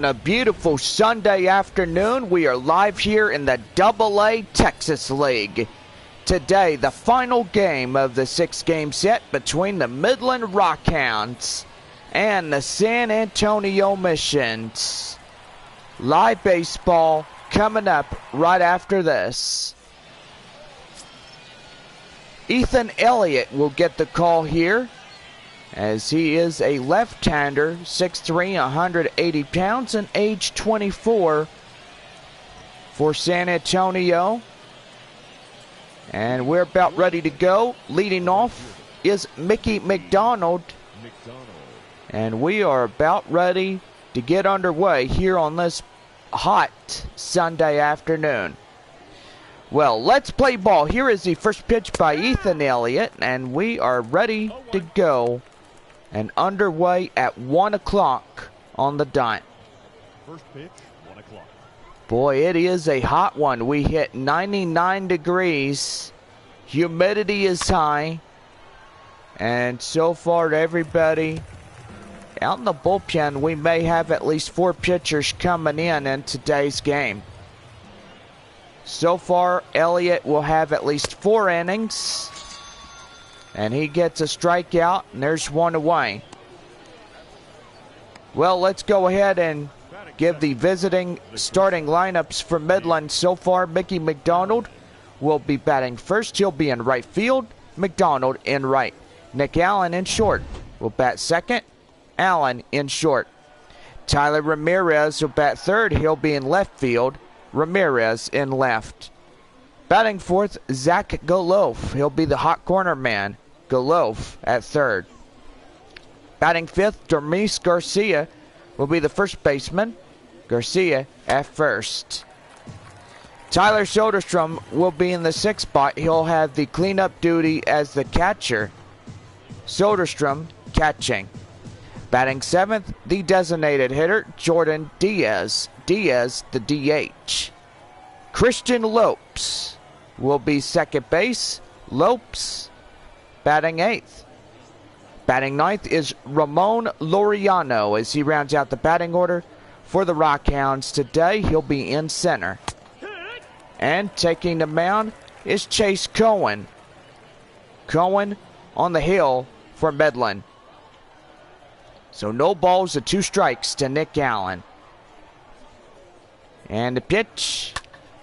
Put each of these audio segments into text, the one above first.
A beautiful Sunday afternoon. We are live here in the AA Texas League. Today, the final game of the 6-game set between the Midland Rockhounds and the San Antonio Missions. Live baseball coming up right after this. Ethan Elliott will get the call here, as he is a left-hander, 6'3", 180 pounds, and age 24 for San Antonio. And we're about ready to go. Leading off is Mickey McDonald. And we are about ready to get underway here on this hot Sunday afternoon. Well, let's play ball. Here is the first pitch by Ethan Elliott, and we are ready to go. And underway at 1 o'clock on the dot. First pitch, 1 o'clock. Boy, it is a hot one. We hit 99 degrees. Humidity is high. And so far, everybody out in the bullpen, we may have at least 4 pitchers coming in today's game. So far, Elliott will have at least 4 innings. And he gets a strikeout, and there's one away. Well, let's go ahead and give the visiting starting lineups for Midland. So far, Mickey McDonald will be batting first. He'll be in right field. McDonald in right. Nick Allen in short will bat second. Allen in short. Tyler Ramirez will bat third. He'll be in left field. Ramirez in left. Batting fourth, Zach Golof. He'll be the hot corner man. Golof at third. Batting fifth, Dermis Garcia will be the first baseman. Garcia at first. Tyler Soderstrom will be in the sixth spot. He'll have the cleanup duty as the catcher. Soderstrom catching. Batting seventh, the designated hitter, Jordan Diaz. Diaz, the DH. Christian Lopes will be second base. Lopes batting eighth. Batting ninth is Ramon Laureano as he rounds out the batting order for the Rockhounds. Today he'll be in center. And taking the mound is Chase Cohen. Cohen on the hill for Midland. So no balls and 2 strikes to Nick Allen. And the pitch.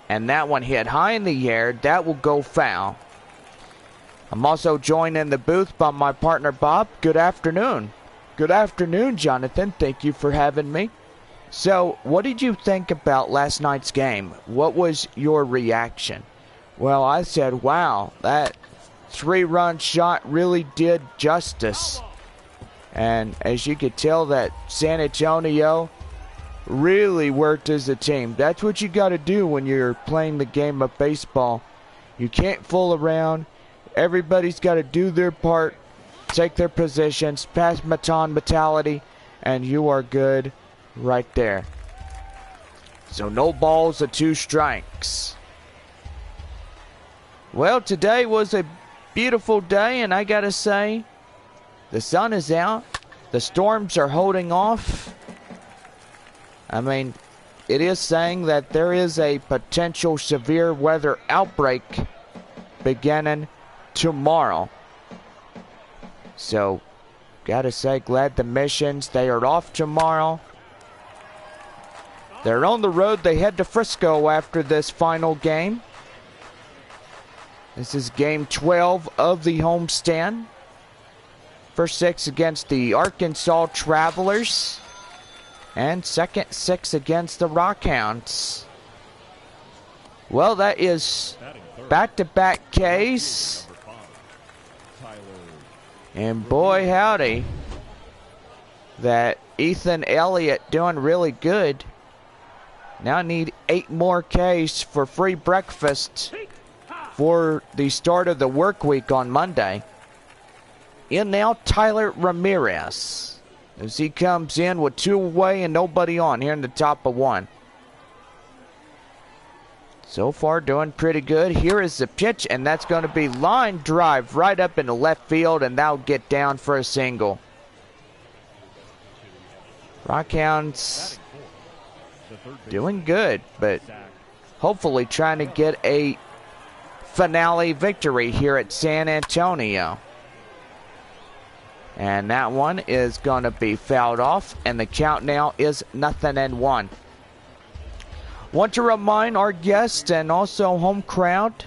And that one hit high in the air. That will go foul. I'm also joined in the booth by my partner, Bob. Good afternoon. Good afternoon, Jonathan. Thank you for having me. So, what did you think about last night's game? What was your reaction? Well, I said, wow, that 3-run shot really did justice. And as you could tell, that San Antonio really worked as a team. That's what you got to do when you're playing the game of baseball. You can't fool around. Everybody's got to do their part, take their positions, pass baton mentality, and you are good right there. So no balls and 2 strikes. Well, today was a beautiful day, and I got to say, the sun is out. The storms are holding off. I mean, it is saying that there is a potential severe weather outbreak beginning tomorrow. So, gotta say, glad the Missions, they are off tomorrow. They're on the road. They head to Frisco after this final game. This is game 12 of the homestand. First 6 against the Arkansas Travelers. And second 6 against the Rockhounds. Well, that is back-to-back Ks. And boy, howdy, that Ethan Elliott doing really good. Now I need 8 more Ks for free breakfast for the start of the work week on Monday. In now, Tyler Ramirez, as he comes in with 2 away and nobody on here in the top of 1. So far doing pretty good. Here is the pitch, and that's going to be line drive right up into left field, and that'll get down for a single. Rockhounds doing good, but hopefully trying to get a finale victory here at San Antonio. And that one is going to be fouled off, and the count now is 0-1. Want to remind our guests and also home crowd,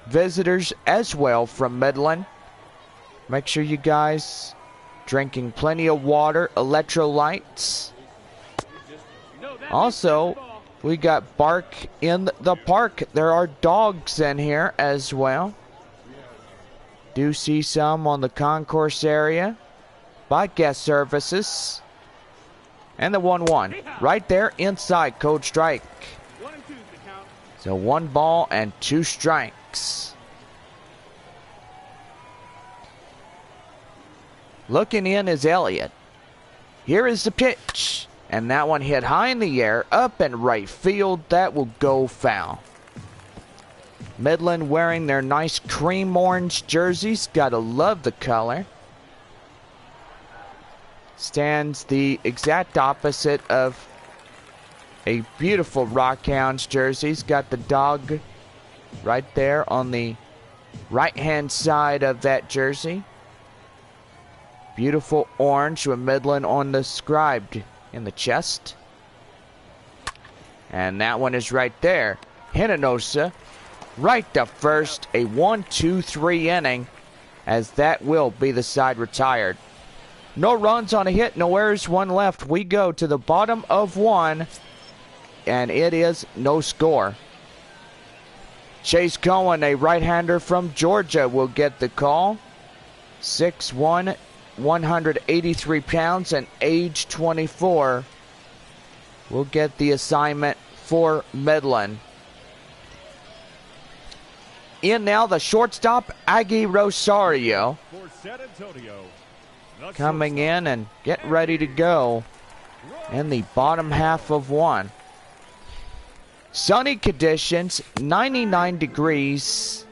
visitors as well from Midland, make sure you guys drinking plenty of water, electrolytes. Also, we got bark in the park. There are dogs in here as well. Do see some on the concourse area by guest services. And the 1-1 right there inside code strike. So 1 ball and 2 strikes. Looking in is Elliott. Here is the pitch. And that one hit high in the air, up in right field. That will go foul. Midland wearing their nice cream orange jerseys. Gotta love the color. Stands the exact opposite of a beautiful Rockhounds jerseys. Got the dog right there on the right-hand side of that jersey. Beautiful orange with Midland on the scribed in the chest. And that one is right there. Hernandez right to first. A 1-2-3 inning, as that will be the side retired. No runs on a hit, no errors, 1 left. We go to the bottom of 1, and it is no score. Chase Cohen, a right-hander from Georgia, will get the call. 6'1", 183 pounds, and age 24. Will get the assignment for Midland. In now, the shortstop, Aggie Rosario, coming in and get ready to go in the bottom half of 1. Sunny conditions, 99 degrees,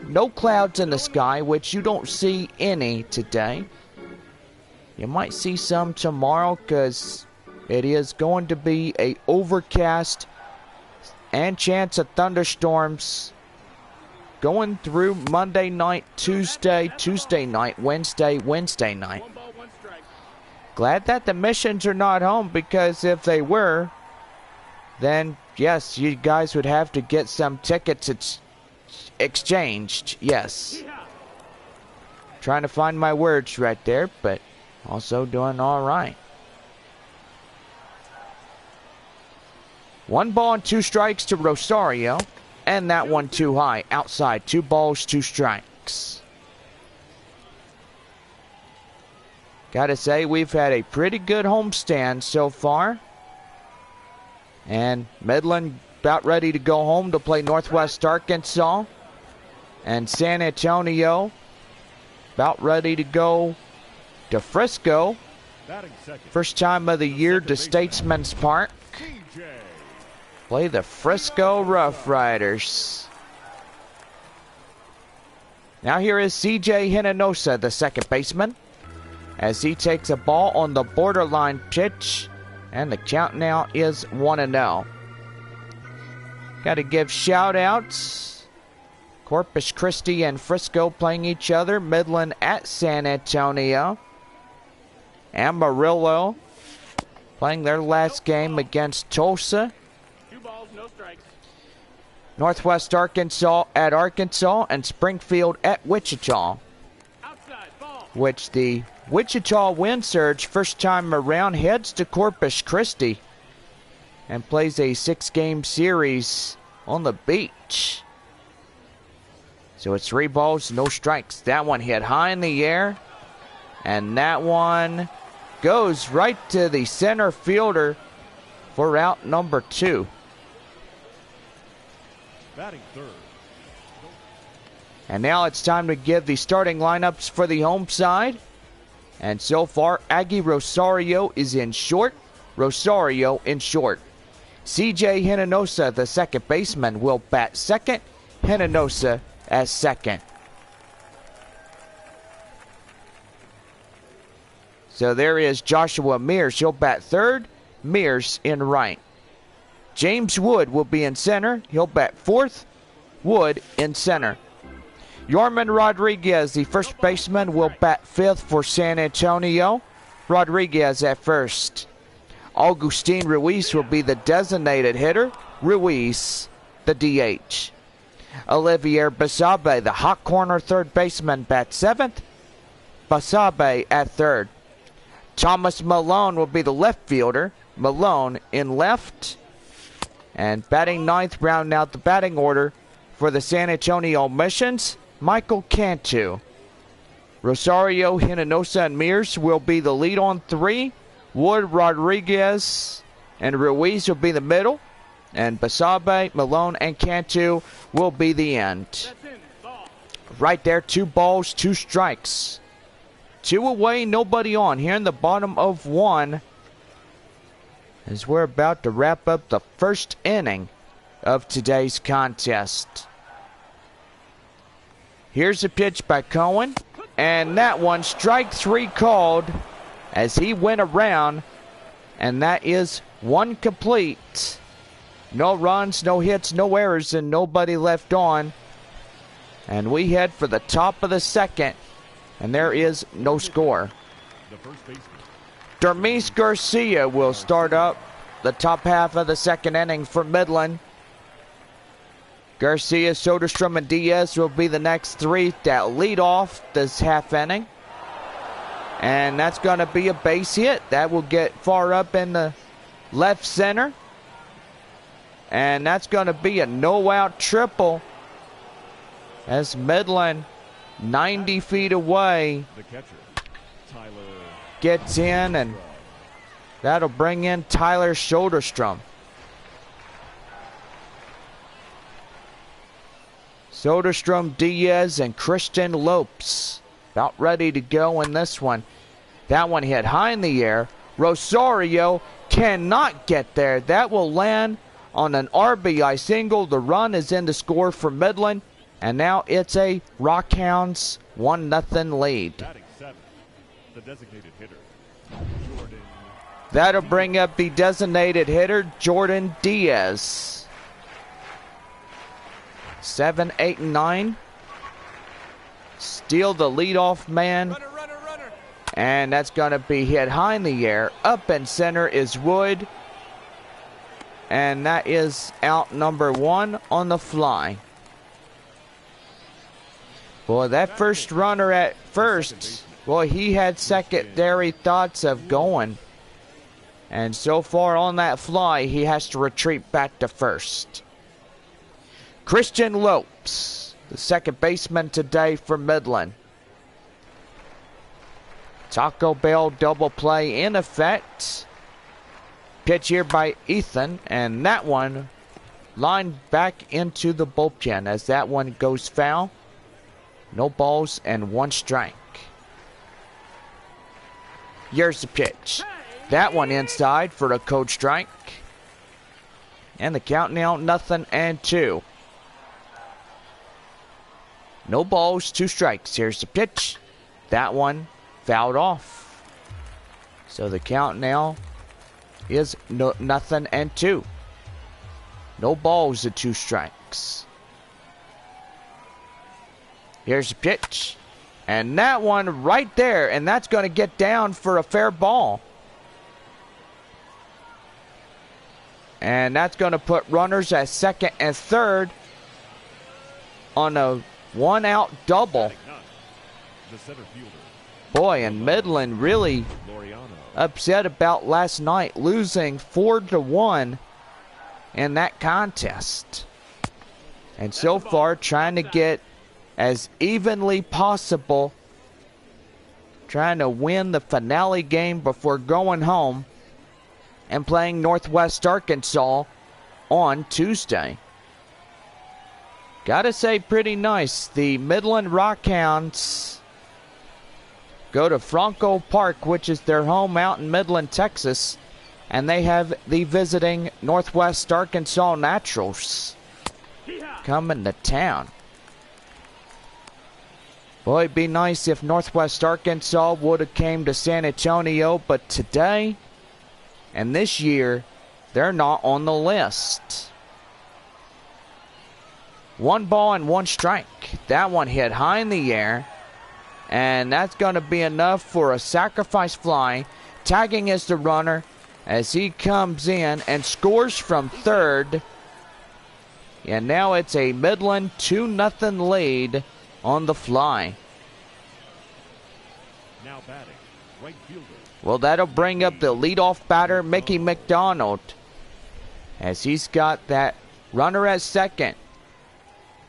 no clouds in the sky, which you don't see any today. You might see some tomorrow because it is going to be a overcast and chance of thunderstorms going through Monday night, Tuesday night, Wednesday night. Glad that the Missions are not home, because if they were, then yes, you guys would have to get some tickets exchanged. Yes. Trying to find my words right there, but also doing all right. 1 ball and 2 strikes to Rosario. And that one too high. Outside. 2 balls, 2 strikes. Gotta say, we've had a pretty good homestand so far. And Midland about ready to go home to play Northwest Arkansas. And San Antonio about ready to go to Frisco. First time of the year to Statesman's Park. Play the Frisco Rough Riders. Now here is CJ Hernandez, the second baseman, as he takes a ball on the borderline pitch, and the count now is 1-0. Got to give shout outs. Corpus Christi and Frisco playing each other. Midland at San Antonio. Amarillo playing their last game against Tulsa. Northwest Arkansas at Arkansas, and Springfield at Wichita. Which the Wichita Wind Surge, first time around, heads to Corpus Christi and plays a 6-game series on the beach. So it's 3 balls, no strikes. That one hit high in the air, and that one goes right to the center fielder for out number 2. Batting third. And now it's time to give the starting lineups for the home side. And so far, Aggie Rosario is in short. Rosario in short. CJ Hernandez, the second baseman, will bat second. Hernandez as second. So there is Joshua Mears. He'll bat third. Mears in right. James Wood will be in center. He'll bat fourth. Wood in center. Yorman Rodriguez, the first baseman, will bat fifth for San Antonio. Rodriguez at first. Augustin Ruiz will be the designated hitter. Ruiz, the DH. Olivier Basabe, the hot corner third baseman, bats seventh. Basabe at third. Thomas Malone will be the left fielder. Malone in left. And batting ninth, rounding out the batting order for the San Antonio Missions, Michael Cantu. Rosario, Hinojosa, and Mears will be the lead on three. Wood, Rodriguez, and Ruiz will be the middle. And Basabe, Malone, and Cantu will be the end. Right there, 2 balls, 2 strikes. 2 away, nobody on. Here in the bottom of 1, as we're about to wrap up the first inning of today's contest. Here's a pitch by Cohen, and that one, strike 3 called as he went around, and that is 1 complete. No runs, no hits, no errors, and nobody left on. And we head for the top of the second, and there is no score. Dermis Garcia will start up the top half of the second inning for Midland. Garcia, Soderstrom, and Diaz will be the next 3 that lead off this half inning. And that's going to be a base hit. That will get far up in the left center. And that's going to be a no-out triple as Midland, 90 feet away, gets in, and that'll bring in Tyler Soderstrom. Soderstrom, Diaz, and Christian Lopes about ready to go in this one. That one hit high in the air. Rosario cannot get there. That will land on an RBI single. The run is in to score for Midland, and now it's a Rockhounds 1-0 lead. The designated hitter, That'll bring up the designated hitter, Jordan Diaz. 7, 8, and 9. Steal the leadoff man. Runner. And that's going to be hit high in the air. Up in center is Wood. And that is out number 1 on the fly. Boy, that first runner at first, boy, he had secondary thoughts of going. And so far on that fly, he has to retreat back to first. Christian Lopes, the second baseman today for Midland. Taco Bell double play in effect. Pitch here by Ethan, and that one lined back into the bullpen as that one goes foul. No balls and 1 strike. Here's the pitch. That one inside for a cold strike. And the count now 0-2. No balls, 2 strikes. Here's the pitch. That one fouled off. So the count now is 0-2. No balls and 2 strikes. Here's the pitch. And that one right there. And that's going to get down for a fair ball. And that's going to put runners at second and third on a 1-out double. Boy, and Midland really upset about last night, losing 4-1 in that contest. And so far, trying to get as evenly possible, trying to win the finale game before going home and playing Northwest Arkansas on Tuesday. Gotta say, pretty nice. The Midland Rockhounds go to Franco Park, which is their home out in Midland, Texas, and they have the visiting Northwest Arkansas Naturals coming to town. Boy, it'd be nice if Northwest Arkansas would have came to San Antonio, but today and this year, they're not on the list. 1 ball and 1 strike. That one hit high in the air. And that's going to be enough for a sacrifice fly. Tagging is the runner as he comes in and scores from third. And now it's a Midland 2-0 lead on the fly. Now batting, right fielder. Well, that'll bring up the leadoff batter, Mickey McDonald, as he's got that runner at second.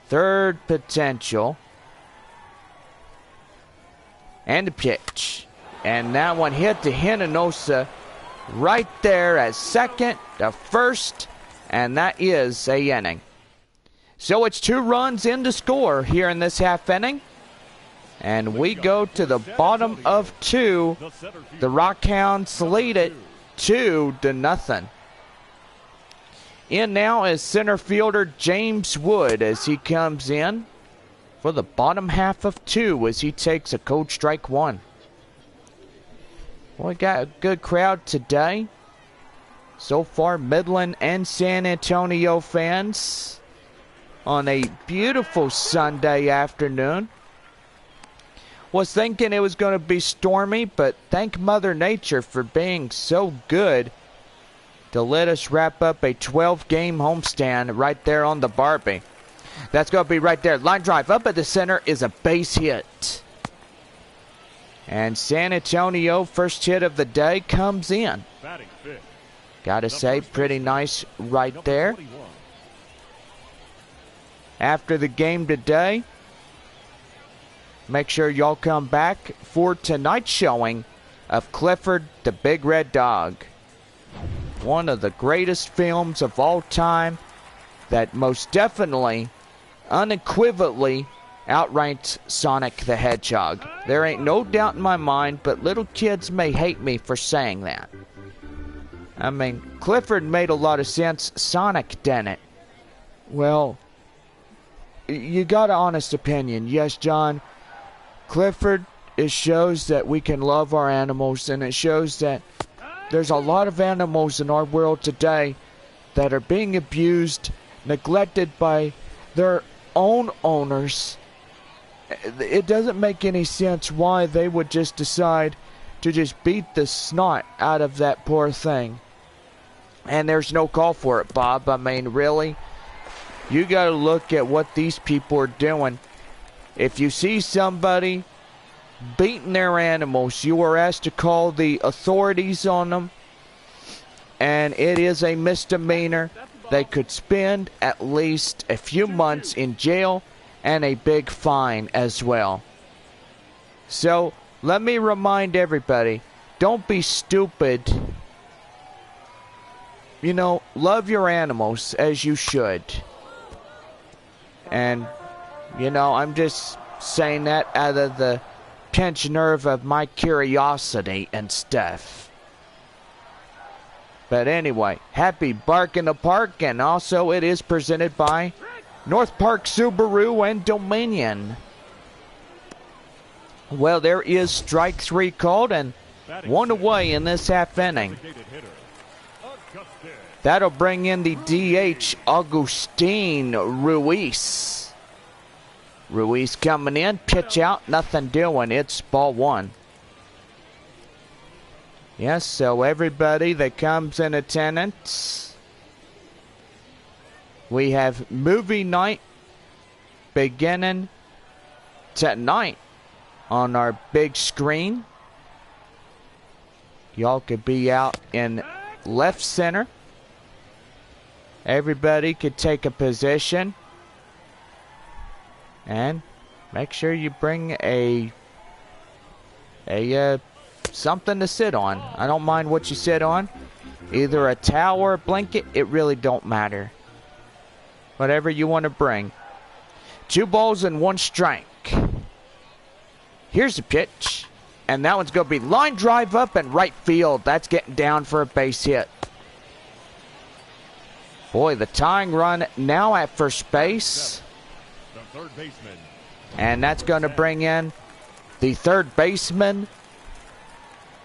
Third potential. And the pitch. And that one hit to Hernandez right there at second, the first, and that is a inning. So it's 2 runs in to score here in this half inning. And we go to the bottom of 2. The Rockhounds lead it 2-0. In now is center fielder James Wood as he comes in for the bottom half of 2 as he takes a cold strike 1. Well, we got a good crowd today. So far, Midland and San Antonio fans on a beautiful Sunday afternoon. Was thinking it was going to be stormy, but thank Mother Nature for being so good to let us wrap up a 12-game homestand right there on the Barbie. That's going to be right there. Line drive up at the center is a base hit. And San Antonio, first hit of the day, comes in. Gotta say, pretty nice right there. After the game today, make sure y'all come back for tonight's showing of Clifford the Big Red Dog. One of the greatest films of all time that most definitely, unequivocally outranks Sonic the Hedgehog. There ain't no doubt in my mind, but little kids may hate me for saying that. I mean, Clifford made a lot of sense. Sonic didn't. Well, you got an honest opinion. Yes, John. Clifford, it shows that we can love our animals, and it shows that there's a lot of animals in our world today that are being abused, neglected by their own owners. It doesn't make any sense why they would just decide to just beat the snot out of that poor thing. And there's no call for it, Bob. I mean, really? You got to look at what these people are doing. If you see somebody beating their animals, you are asked to call the authorities on them. And it is a misdemeanor. They could spend at least a few months in jail and a big fine as well. So, let me remind everybody, don't be stupid. You know, love your animals as you should. And, you know, I'm just saying that out of the pinched nerve of my curiosity and stuff. But anyway, happy Bark in the Park, and also it is presented by North Park Subaru and Dominion. Well, there is strike 3 called and 1 away in this half inning. That'll bring in the DH, Agustin Ruiz. Ruiz coming in, pitch out, nothing doing. It's ball 1. Yes, so everybody that comes in attendance, we have movie night beginning tonight on our big screen. Y'all could be out in left center. Everybody could take a position. And make sure you bring a something to sit on. I don't mind what you sit on. Either a towel or a blanket, it really don't matter. Whatever you want to bring. 2 balls and 1 strike. Here's the pitch. And that one's going to be line drive up and right field. That's getting down for a base hit. Boy, the tying run now at first base. The third baseman. And that's going to bring in the third baseman,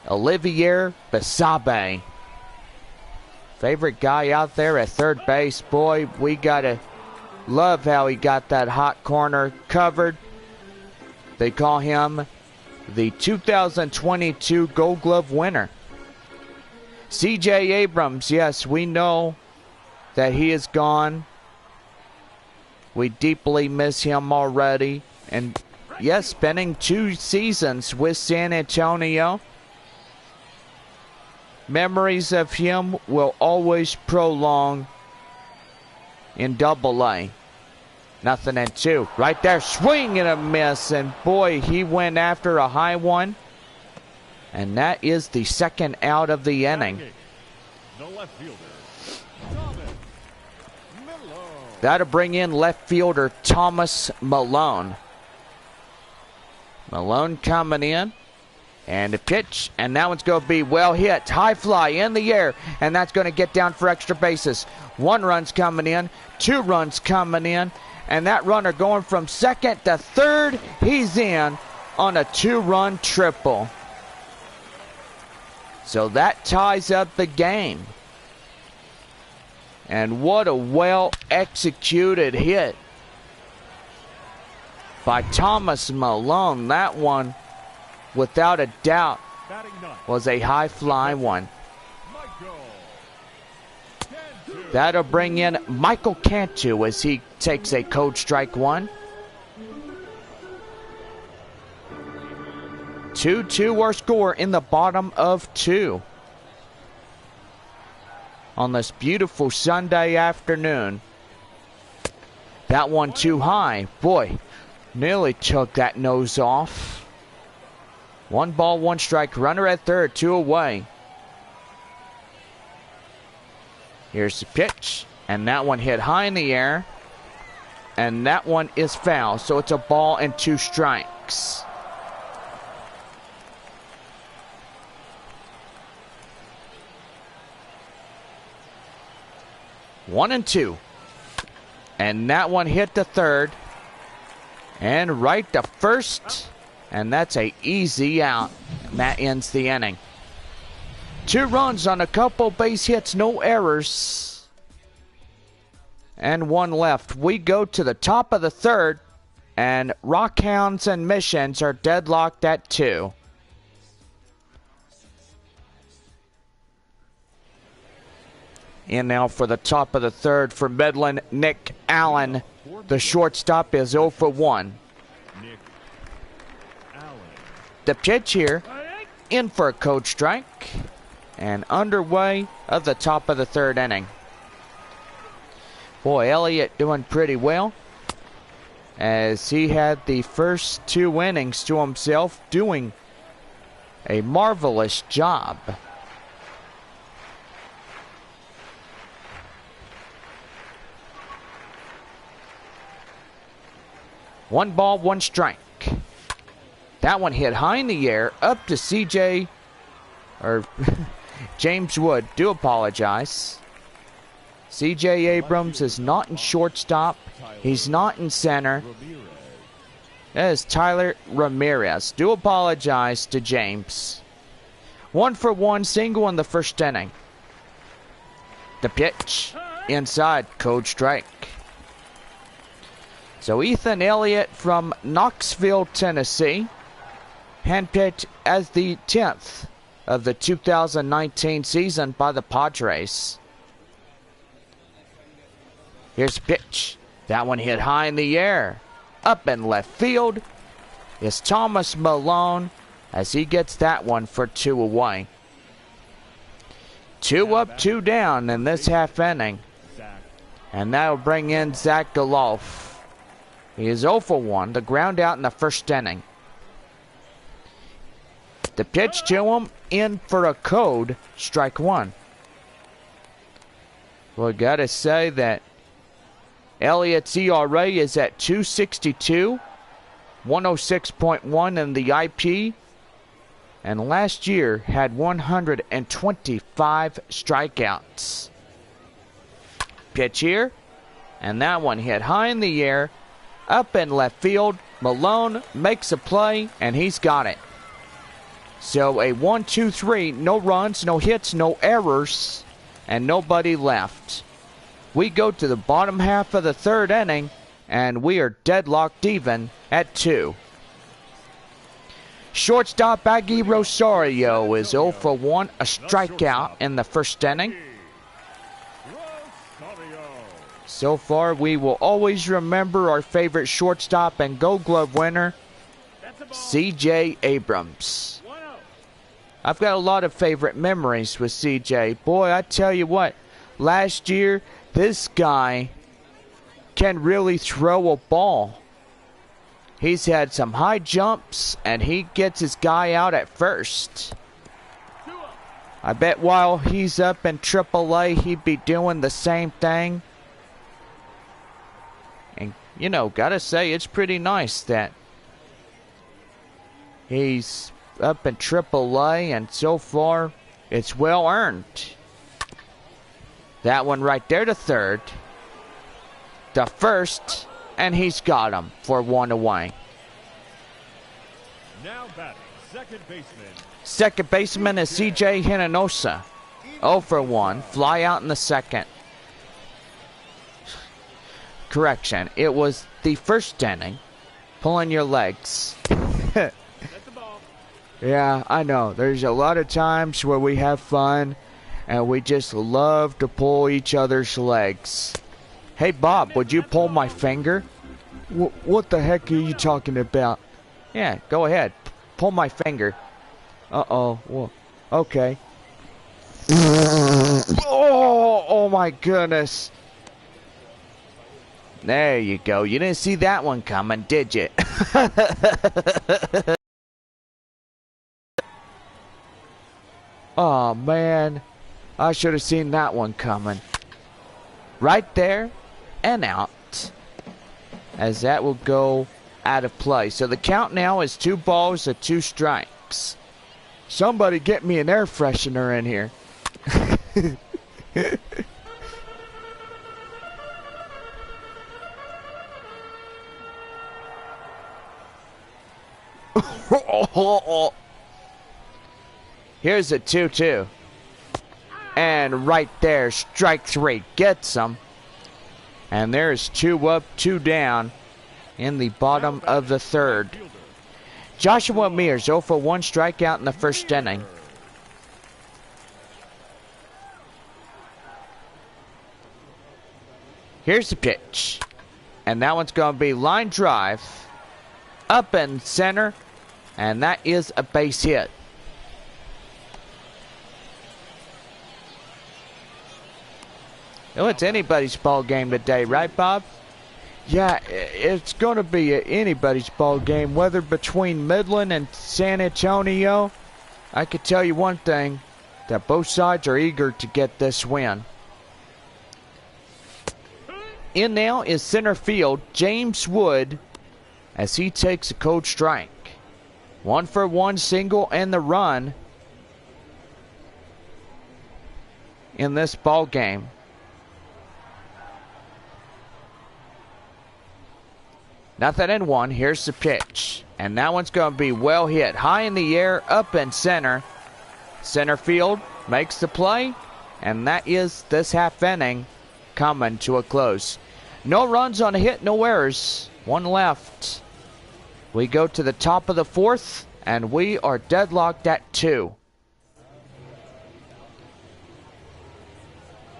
Olivier Basabe. Favorite guy out there at third base. Boy, we gotta love how he got that hot corner covered. They call him the 2022 Gold Glove winner. C.J. Abrams, yes, we know that he is gone. We deeply miss him already. And yes, spending 2 seasons with San Antonio. Memories of him will always prolong in Double-A. Nothing in 2. Right there, swing and a miss. And boy, he went after a high one. And that is the second out of the inning. The left fielder, That'll bring in left fielder Thomas Malone. Malone coming in. And the pitch, and that one's going to be well hit. High fly in the air, and that's going to get down for extra bases. 1 run's coming in, 2 runs coming in, and that runner going from second to third. He's in on a 2-run triple. So that ties up the game. And what a well-executed hit by Thomas Malone. That one, without a doubt, was a high fly one. That'll bring in Michael Cantu as he takes a cold strike 1. 2-2 our score in the bottom of 2. On this beautiful Sunday afternoon. That one too high. Boy, nearly took that nose off. 1 ball, 1 strike. Runner at third, 2 away. Here's the pitch. And that one hit high in the air. And that one is foul. So it's a ball and 2 strikes. One and 2. And that one hit the third. And right to first. And that's a easy out. And that ends the inning. 2 runs on a couple base hits, no errors. And 1 left. We go to the top of the third. And Rockhounds and Missions are deadlocked at 2. In now for the top of the third for Midland, Nick Allen. The shortstop is 0 for 1. The pitch here, in for a cold strike, and underway of the top of the third inning. Boy, Elliott doing pretty well, as he had the first 2 innings to himself, doing a marvelous job. One ball, 1 strike. That one hit high in the air, up to CJ, or James Wood. Do apologize. CJ Abrams is not in shortstop. He's not in center. That is Tyler Ramirez. Do apologize to James. 1 for 1, single in the first inning. The pitch, inside, cold strike. So Ethan Elliott from Knoxville, Tennessee, handpicked as the 10th of the 2019 season by the Padres. Here's the pitch. That one hit high in the air. Up in left field is Thomas Malone as he gets that one for 2 away. 2 up, 2 down in this half inning. And that'll bring in Zach Galoff. He is 0 for 1. The ground out in the first inning. The pitch to him, in for a code, strike 1. Well, gotta say that Elliott's ERA is at 2.62, 106.1 in the IP, and last year had 125 strikeouts. Pitch here, and that one hit high in the air, up in left field. Malone makes a play, and he's got it. So a 1-2-3, no runs, no hits, no errors, and nobody left. We go to the bottom half of the third inning, and we are deadlocked even at 2. Shortstop Aggie Rosario is 0 for 1, a strikeout in the first inning. So far, we will always remember our favorite shortstop and Gold Glove winner, C.J. Abrams. I've got a lot of favorite memories with C.J. Boy, I tell you what, last year, this guy can really throw a ball. He's had some high jumps, and he gets his guy out at first. I bet while he's up in AAA, he'd be doing the same thing. And, you know, gotta say, it's pretty nice that he's up in AAA, and so far, it's well earned. That one right there to third. The first, and he's got him for 1 away. Now batting, second baseman. Second baseman is C.J. Hinonosa. 0 for 1, fly out in the second. Correction, it was the first inning. Pulling your legs. Yeah, I know. There's a lot of times where we have fun, and we just love to pull each other's legs. Hey, Bob, would you pull my finger? What the heck are you talking about? Yeah, go ahead. Pull my finger. Uh-oh. Well, okay. Oh my goodness. There you go. You didn't see that one coming, did you? Oh, man. I should have seen that one coming. Right there and out. As that will go out of play. So the count now is 2 balls and 2 strikes. Somebody get me an air freshener in here. Here's a 2-2. And right there, strike 3 gets him. And there's 2 up, 2 down in the bottom of the third. Joshua Mears 0 for 1 strikeout in the first inning. Here's the pitch. And that one's going to be line drive. Up in center. And that is a base hit. Oh, it's anybody's ball game today, right, Bob? Yeah, it's going to be anybody's ball game, whether between Midland and San Antonio. I can tell you one thing, that both sides are eager to get this win. In now is center field, James Wood, as he takes a cold strike. 1 for 1 single and the run in this ball game. Nothing in 1. Here's the pitch. And that one's going to be well hit. High in the air, up in center. Center field makes the play. And that is this half inning coming to a close. No runs on a hit, no errors. 1 left. We go to the top of the 4th. And we are deadlocked at 2.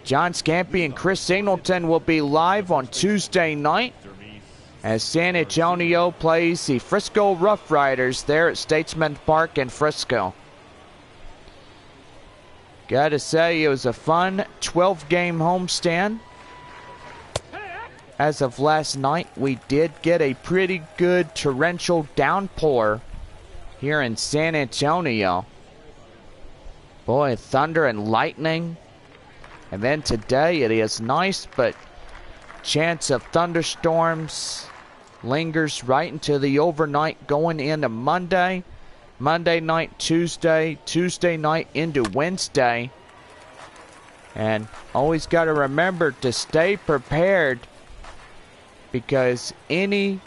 John Scampy and Chris Singleton will be live on Tuesday night as San Antonio plays the Frisco Rough Riders there at Statesman Park in Frisco. Gotta say, it was a fun 12-game homestand. As of last night, we did get a pretty good torrential downpour here in San Antonio. Boy, thunder and lightning. And then today it is nice, but chance of thunderstorms lingers right into the overnight going into Monday. Monday night, Tuesday night into Wednesday. And always got to remember to stay prepared, because any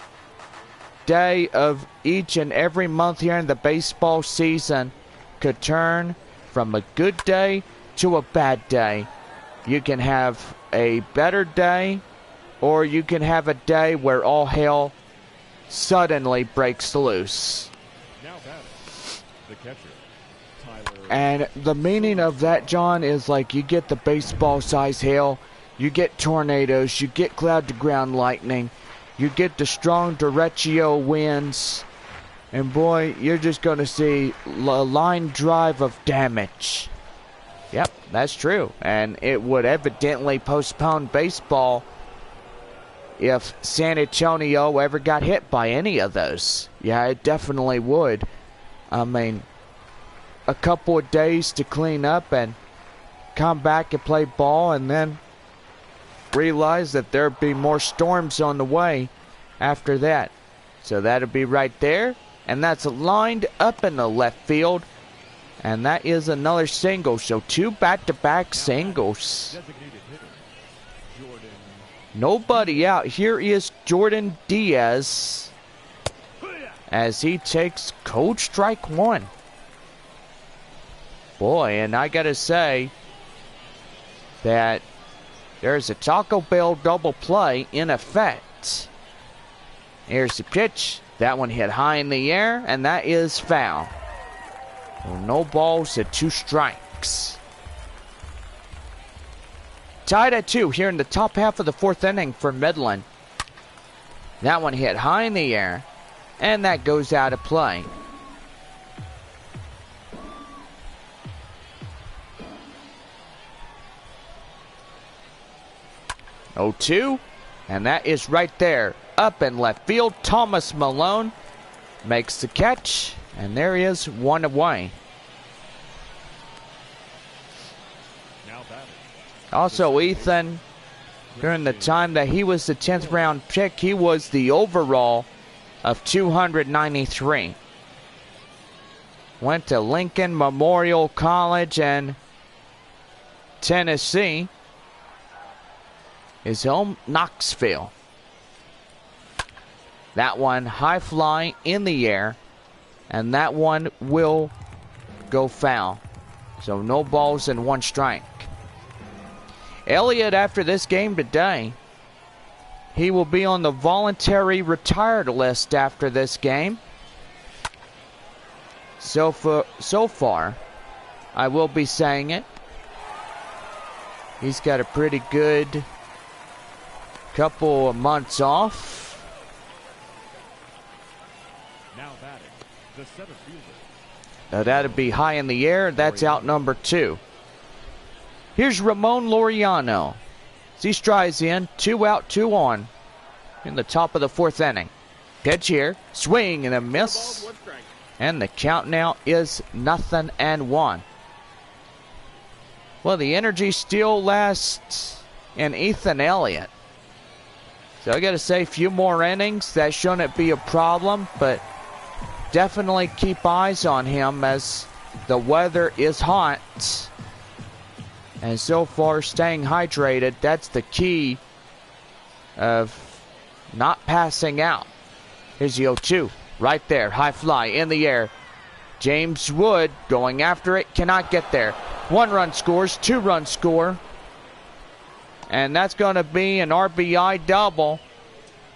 day of each and every month here in the baseball season could turn from a good day to a bad day. You can have a better day, or you can have a day where all hell suddenly breaks loose. Now batting, the catcher, Tyler. And the meaning of that, John, is like you get the baseball-size hail, you get tornadoes, you get cloud-to-ground lightning, you get the strong derecho winds, and boy, you're just going to see a line drive of damage. Yep, that's true. And it would evidently postpone baseball if San Antonio ever got hit by any of those. Yeah, it definitely would. I mean, a couple of days to clean up and come back and play ball, and then realize that there'd be more storms on the way after that. So that'll be right there, and that's lined up in the left field, and that is another single. So 2 back-to-back singles. Nobody out. Here is Jordan Diaz as he takes cold strike 1. Boy, and I gotta say that there's a Taco Bell double play in effect. Here's the pitch. That one hit high in the air, and that is foul. So no balls and 2 strikes. Tied at 2 here in the top half of the 4th inning for Midland. That one hit high in the air, and that goes out of play. Oh, 2, and that is right there. Up in left field, Thomas Malone makes the catch, and there he is, 1 away. Also, Ethan, during the time that he was the 10th round pick, he was the overall of 293. Went to Lincoln Memorial College and Tennessee. His home, Knoxville. That one high fly in the air, and that one will go foul. So no balls and 1 strike. Elliott, after this game today, he will be on the voluntary retired list after this game. So far, I will be saying it. He's got a pretty good couple of months off. Now batting, the center fielder. Now that'd be high in the air. That's out number 2. Here's Ramon Laureano. He strides in, 2 out, 2 on in the top of the 4th inning. Pitch here, swing and a miss. And the count now is 0-1. Well, the energy still lasts in Ethan Elliott. So I got to say, a few more innings, that shouldn't be a problem, but definitely keep eyes on him as the weather is hot. And so far, staying hydrated, that's the key of not passing out. Here's the 0-2, right there, high fly in the air. James Wood going after it, cannot get there. 1 run scores, 2 run score. And that's going to be an RBI double.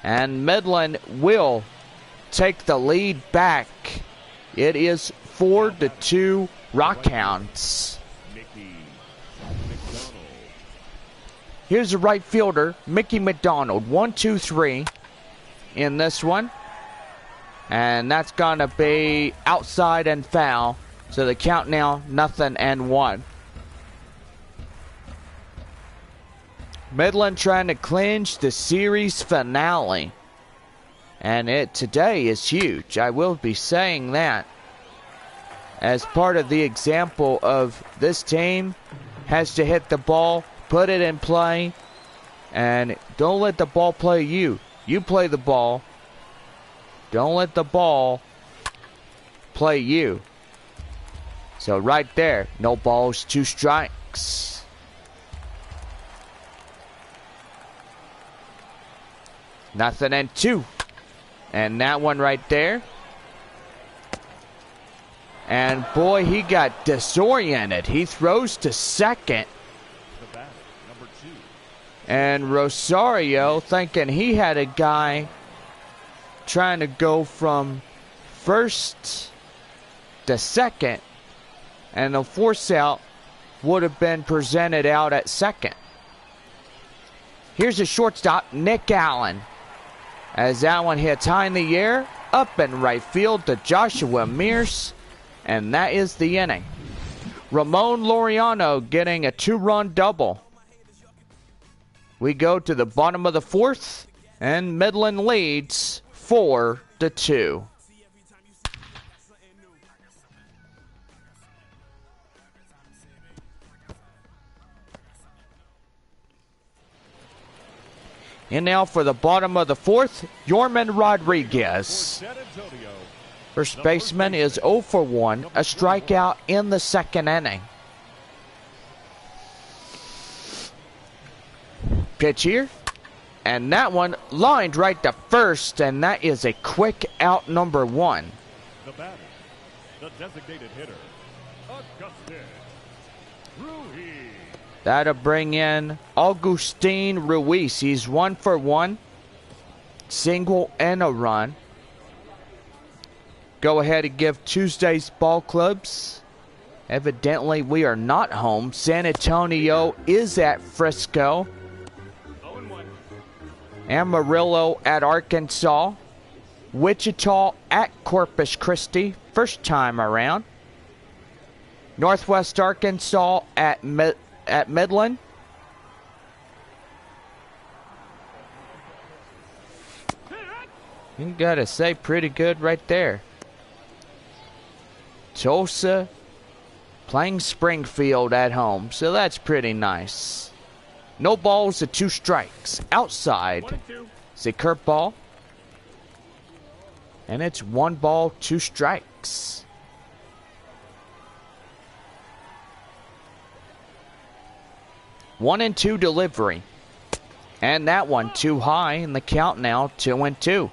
And Midland will take the lead back. It is 4-2 Rockhounds. Here's the right fielder, Mickey McDonald. 1, 2, 3 in this one. And that's going to be outside and foul. So the count now, 0-1. Midland trying to clinch the series finale. And it today is huge. I will be saying that. As part of the example of this team has to hit the ball, put it in play, and don't let the ball play you. You play the ball. Don't let the ball play you. So right there, no balls, 2 strikes. Nothing and 2. And that one right there. And boy, he got disoriented. He throws to second. And Rosario, thinking he had a guy trying to go from first to second, and the force out would have been presented out at second. Here's a shortstop, Nick Allen, as that one hits high in the air, up in right field to Joshua Mears, and that is the inning. Ramon Laureano getting a 2-run double. We go to the bottom of the fourth, and Midland leads 4-2. And now for the bottom of the fourth, Yorman Rodriguez. First baseman is 0 for 1, a strikeout in the second inning. Pitch here, and that one lined right to first, and that is a quick out, number 1. The batter, the designated hitter, Augustin Ruiz. That'll bring in Augustin Ruiz. He's 1 for 1, single and a run. Go ahead and give Tuesday's ball clubs. Evidently, we are not home. San Antonio is at Frisco. Amarillo at Arkansas. Wichita at Corpus Christi, first time around. Northwest Arkansas at Midland. You gotta say, pretty good right there. Tulsa playing Springfield at home, so that's pretty nice. No balls and 2 strikes. Outside, it's a curveball. And it's 1 ball, 2 strikes. One and 2 delivery. And that one too high in the count now, 2-2.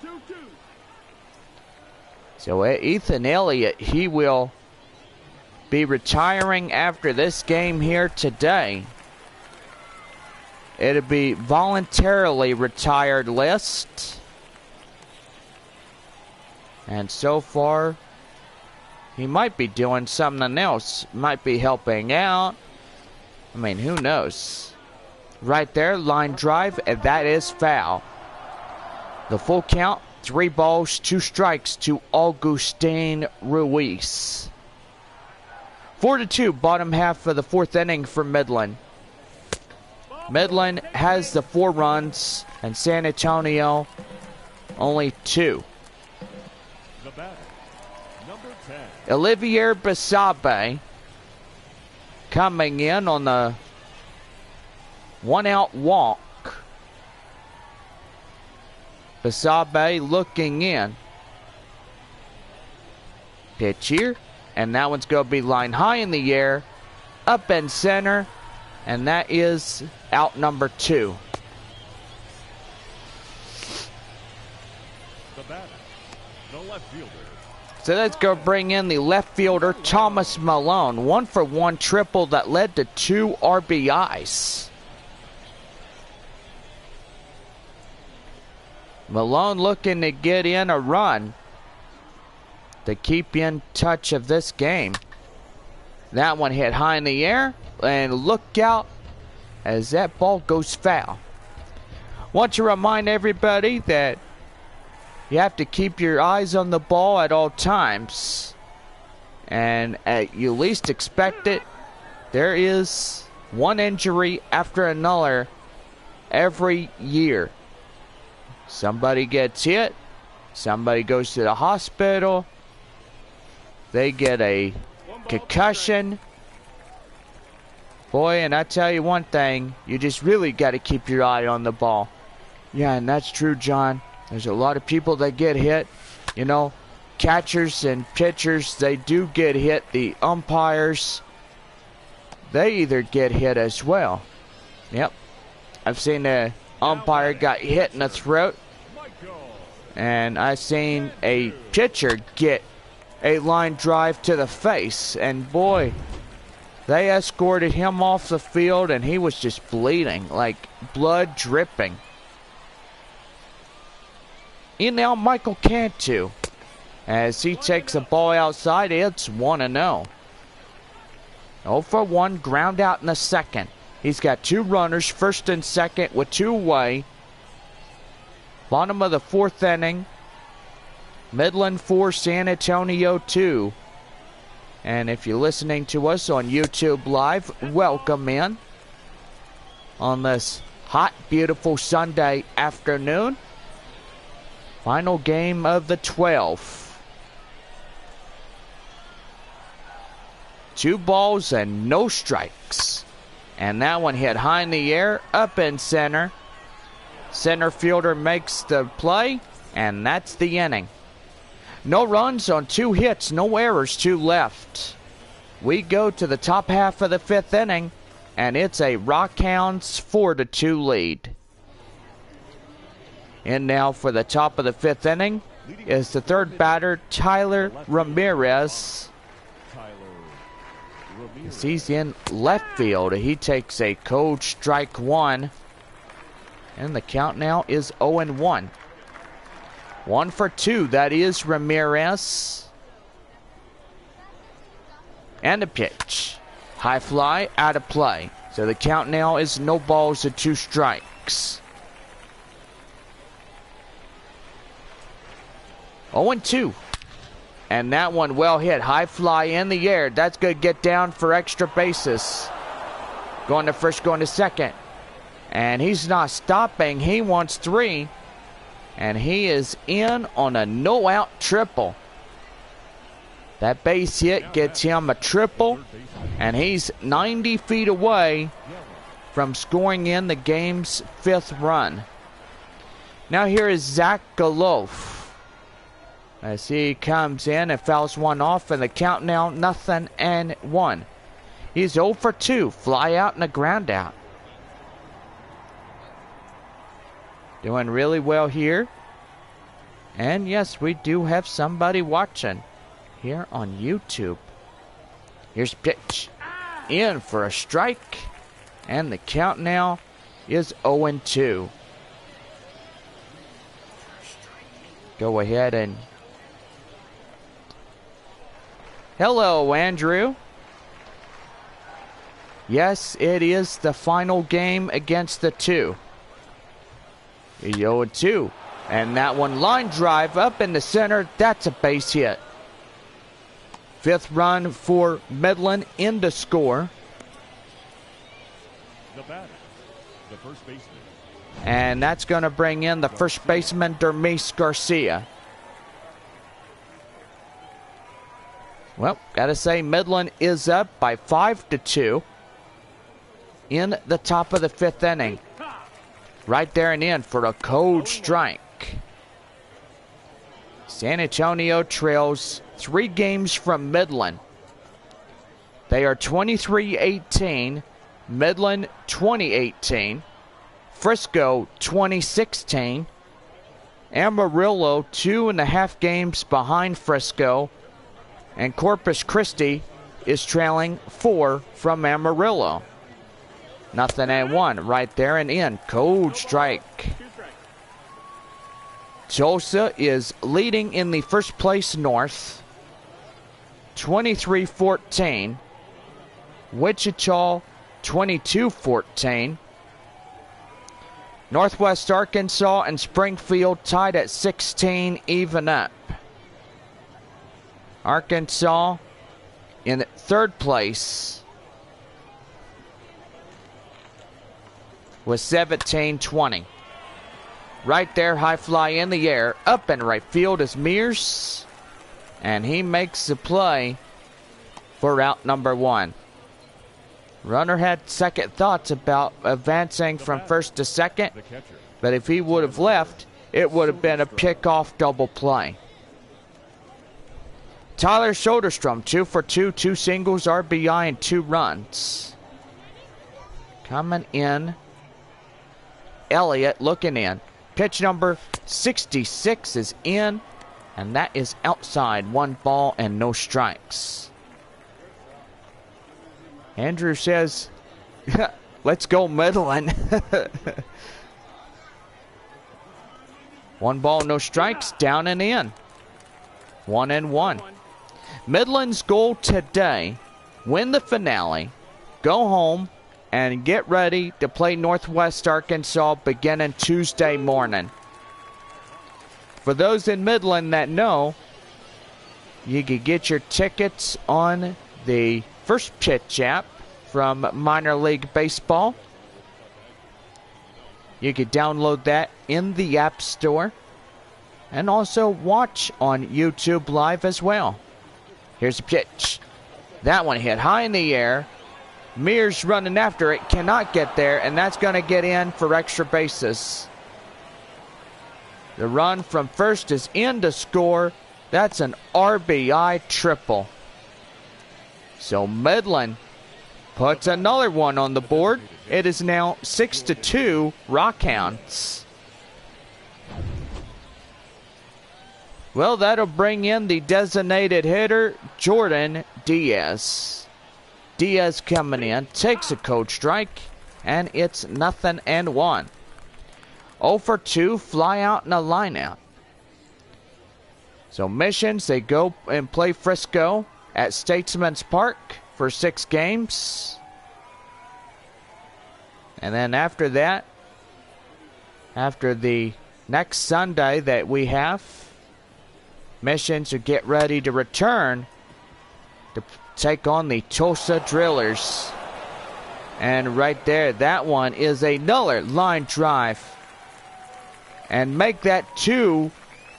So Ethan Elliott, he will be retiring after this game here today. It'll be voluntarily retired list. And so far, he might be doing something else. Might be helping out. I mean, who knows? Right there, line drive, and that is foul. The full count, 3 balls, 2 strikes to Augustin Ruiz. 4-2, bottom half of the fourth inning for Midland. Midland has the 4 runs, and San Antonio only 2. The batter, number 10. Olivier Basabe coming in on the 1-out walk. Basabe looking in. Pitch here, and that one's going to be lined high in the air, up in center, and that is out number 2. The batter, the left fielder. So let's go bring in the left fielder, Thomas Malone. 1 for 1 triple that led to 2 RBIs. Malone looking to get in a run to keep in touch of this game. That one hit high in the air, and look out as that ball goes foul. Want to remind everybody that you have to keep your eyes on the ball at all times. And at you least expect it, there is one injury after another every year. Somebody gets hit, somebody goes to the hospital, they get a concussion. Boy, and I tell you one thing, you just really got to keep your eye on the ball. Yeah, and that's true, John. There's a lot of people that get hit. You know, catchers and pitchers, they do get hit. The umpires, they either get hit as well. Yep. I've seen a umpire got hit in the throat. And I've seen a pitcher get a line drive to the face. And boy, They escorted him off the field, and he was just bleeding, like blood dripping. In now Michael Cantu. As he takes a ball outside, it's 1-0. 0 for 1, ground out in the second. He's got 2 runners, first and second with 2 away. Bottom of the 4th inning. Midland 4, San Antonio 2. And if you're listening to us on YouTube Live, welcome in on this hot, beautiful Sunday afternoon. Final game of the 12th. 2 balls and no strikes. And that one hit high in the air, up in center. Center fielder makes the play, and that's the inning. No runs on 2 hits, no errors, 2 left. We go to the top half of the 5th inning, and it's a Rockhounds 4-2 lead. And now for the top of the 5th inning is the 3rd batter, Tyler Ramirez. As he's in left field, he takes a cold strike 1. And the count now is 0-1. 1 for 2, that is Ramirez. And a pitch. High fly, out of play. So the count now is no balls and 2 strikes. 0-2. And that one well hit. High fly in the air. That's going to get down for extra bases. Going to first, going to second. And he's not stopping. He wants 3. And he is in on a no-out triple. That base hit gets him a triple. And he's 90 feet away from scoring in the game's 5th run. Now here is Zach Galof. As he comes in and fouls one off. And the count now 0-1. He's 0 for 2. Fly out and a ground out. Doing really well here. And yes, we do have somebody watching here on YouTube. Here's pitch. In for a strike. And the count now is 0-2. Go ahead and... Hello, Andrew. Yes, it is the final game against the 2. 0-2. And that one line drive up in the center. That's a base hit. 5th run for Midland in the score. The batter, the first baseman. And that's going to bring in the first baseman, Dermis Garcia. Well, gotta say Midland is up by 5-2 in the top of the 5th inning. Right there and in for a cold strike. San Antonio trails 3 games from Midland. They are 23-18, Midland 20-18, Frisco 20-16, Amarillo 2.5 games behind Frisco, and Corpus Christi is trailing 4 from Amarillo. 0-1 right there and in. Cold strike. Tulsa is leading in the first place North. 23-14. Wichita 22-14. Northwest Arkansas and Springfield tied at 16, even up. Arkansas in 3rd place with 17-20. Right there, high fly in the air. Up in right field is Mears. And he makes the play for out number 1. Runner had second thoughts about advancing from first to second. But if he would have left, it would have been a pickoff double play. Tyler Soderstrom, 2 for 2, 2 singles, RBI, and 2 runs. Coming in. Elliott looking in. Pitch number 66 is in, and that is outside. 1 ball and no strikes. Andrew says, let's go Midland. 1 ball, no strikes, down and in. 1-1. Midland's goal today, win the finale, go home, and get ready to play Northwest Arkansas beginning Tuesday morning. For those in Midland that know, you can get your tickets on the First Pitch app from Minor League Baseball. You can download that in the App Store and also watch on YouTube Live as well. Here's a pitch. That one hit high in the air. Mears running after it, cannot get there, and that's going to get in for extra bases. The run from first is in to score. That's an RBI triple. So Midland puts another one on the board. It is now 6-2 Rockhounds. Well, that'll bring in the designated hitter, Jordan Diaz. Diaz coming in, takes a cold strike, and it's 0-1. 0 for 2, fly out and a line out. So Missions, they go and play Frisco at Statesman's Park for 6 games. And then after that, after the next Sunday that we have, Missions will get ready to return to take on the Tulsa Drillers. And right there, that one is another line drive. And make that 2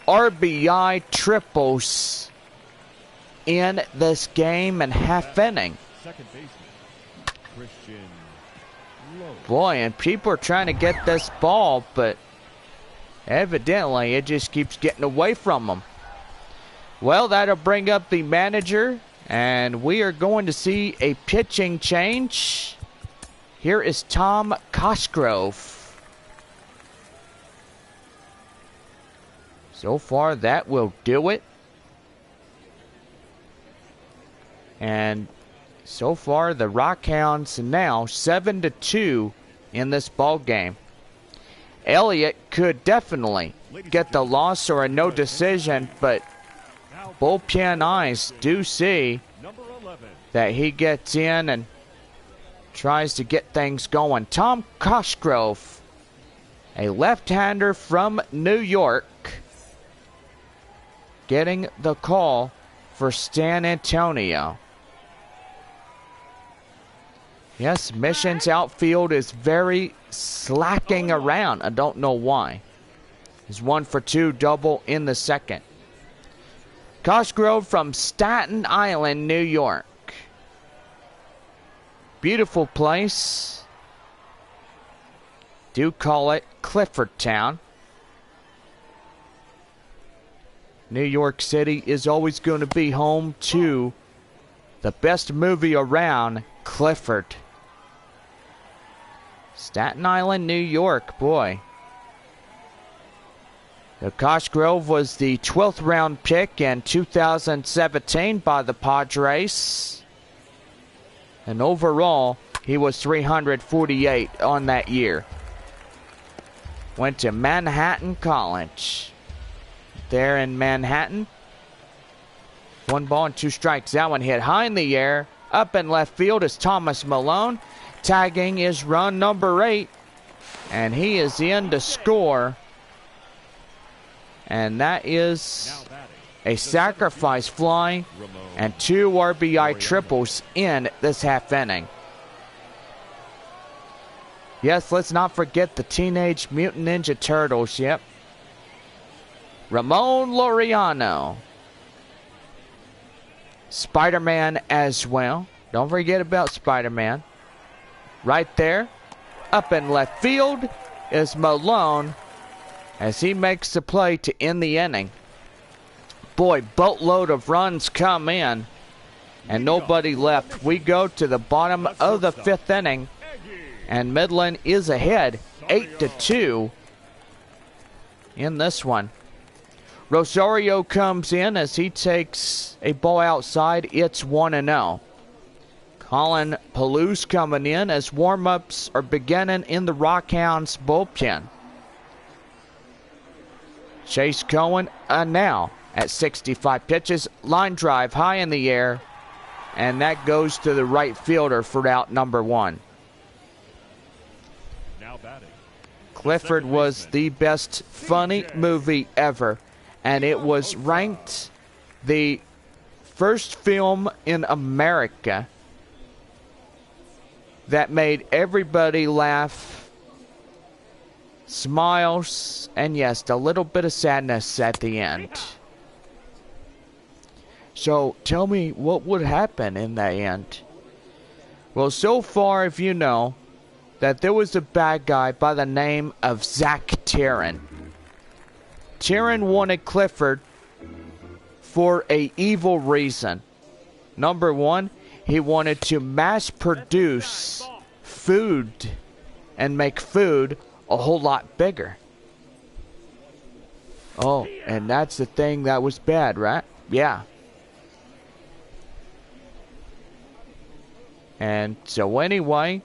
RBI triples in this game and half inning. Boy, and people are trying to get this ball, but evidently it just keeps getting away from them. Well, that'll bring up the manager, and we are going to see a pitching change. Here is Tom Cosgrove. So far, that will do it. And so far, the Rockhounds now 7-2 in this ball game. Elliott could definitely get the loss or a no decision, but bullpen eyes do see that he gets in and tries to get things going. Tom Cosgrove, a left-hander from New York, getting the call for San Antonio. Yes, Mission's outfield is very slacking around. I don't know why. He's 1 for 2, double in the second. Cosgrove from Staten Island, New York. Beautiful place. Do call it Clifford Town. New York City is always going to be home to the best movie around, Clifford. Staten Island, New York, boy. The Cosgrove was the 12th round pick in 2017 by the Padres. And overall, he was 348 on that year. Went to Manhattan College. There in Manhattan. 1 ball and 2 strikes. That one hit high in the air. Up in left field is Thomas Malone. Tagging is run number 8. And he is in to score. And that is a sacrifice fly and 2 RBI triples in this half inning. Yes, let's not forget the Teenage Mutant Ninja Turtles. Yep. Ramon Laureano. Spider-Man as well. Don't forget about Spider-Man. Right there, up in left field, is Malone as he makes the play to end the inning. Boy, boatload of runs come in and nobody left. We go to the bottom of the 5th inning and Midland is ahead 8-2 in this one. Rosario comes in as he takes a ball outside. It's 1-0. Holland Palouse coming in as warm-ups are beginning in the Rockhounds bullpen. Chase Cohen now at 65 pitches. Line drive high in the air. And that goes to the right fielder for out number 1. Now batting. Clifford was the best funny movie ever. And it was ranked the first film in America that made everybody laugh, smiles, and yes, a little bit of sadness at the end. So tell me what would happen in the end. Well, so far, if you know that there was a bad guy by the name of Zach Taryn. Taryn wanted Clifford for a evil reason. Number 1, he wanted to mass produce food and make food a whole lot bigger. Oh, and that's the thing that was bad, right? Yeah. And so anyway,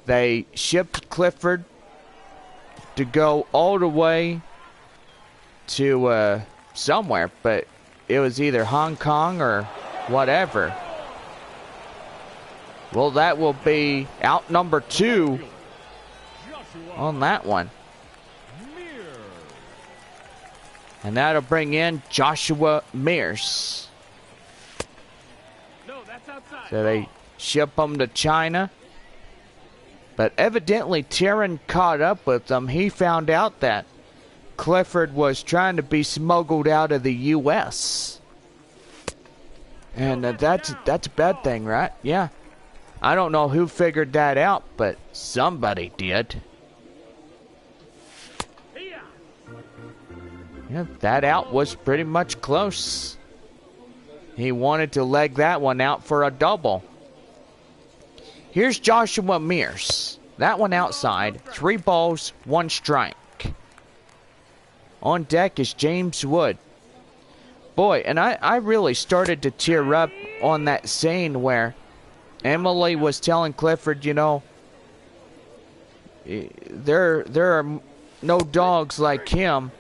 they shipped Clifford to go all the way to somewhere, but it was either Hong Kong or whatever. Well, that will be out number 2 on that one. And that'll bring in Joshua Mears. So they ship him to China. But evidently Taryn caught up with them. He found out that Clifford was trying to be smuggled out of the U.S. And that's a bad thing, right? Yeah. I don't know who figured that out, but somebody did. Yeah, that out was pretty much close. He wanted to leg that one out for a double. Here's Joshua Mears. That one outside. 3 balls, 1 strike. On deck is James Wood. Boy, and I really started to tear up on that scene where Emily was telling Clifford, you know, there are no dogs like him.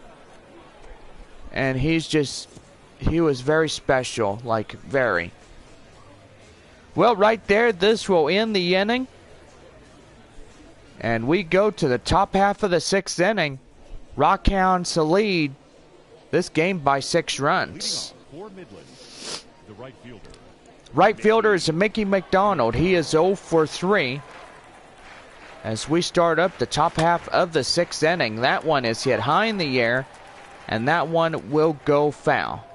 And he was very special, like very. Well, right there, this will end the inning. And we go to the top half of the 6th inning. Rockhounds lead this game by 6 runs. For Midland, the right fielder. Right fielder is Mickey McDonald. He is 0 for 3. As we start up the top half of the 6th inning, that one is hit high in the air, and that one will go foul.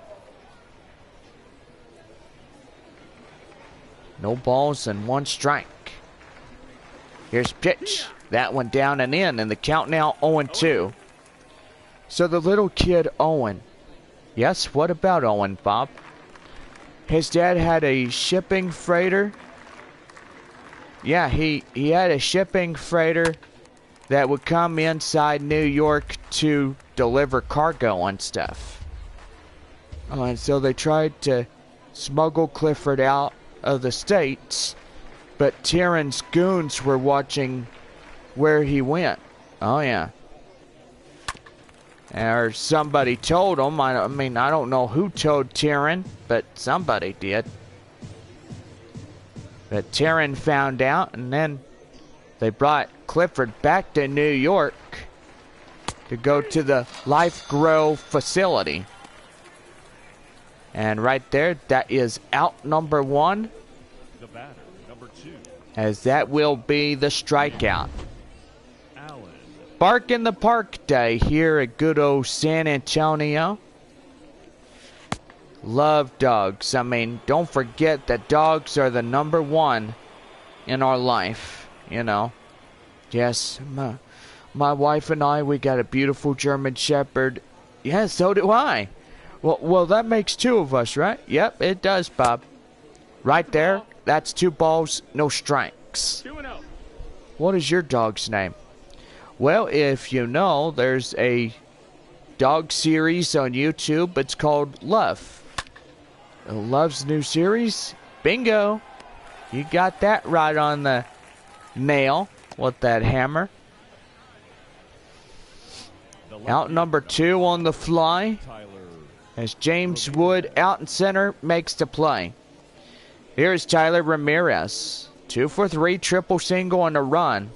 No balls and 1 strike. Here's pitch. That one down and in, and the count now 0-2. So the little kid Owen. Yes, what about Owen, Bob? His dad had a shipping freighter. Yeah, he had a shipping freighter that would come inside New York to deliver cargo and stuff. And so they tried to smuggle Clifford out of the States, but Taryn's goons were watching where he went. Oh, yeah. Or somebody told him. I mean, I don't know who told Taryn, but somebody did. But Taryn found out, and then they brought Clifford back to New York to go to the Life Grow facility. And right there, that is out number 1. The batter, number 2. As that will be the strikeout. Bark in the Park Day here at good old San Antonio. Love dogs. I mean, don't forget that dogs are the number 1 in our life, you know. Yes, my wife and I, we got a beautiful German Shepherd. Yeah, so do I. Well, that makes 2 of us, right? Yep, it does, Bob. Right there, that's 2 balls, no strikes. 2-0. What is your dog's name? Well, if you know, there's a dog series on YouTube. It's called Love. Love's new series? Bingo. You got that right on the nail with that hammer. Out number 2 on the fly as James Wood out in center makes the play. Here's Tyler Ramirez. 2 for 3, triple single on the run.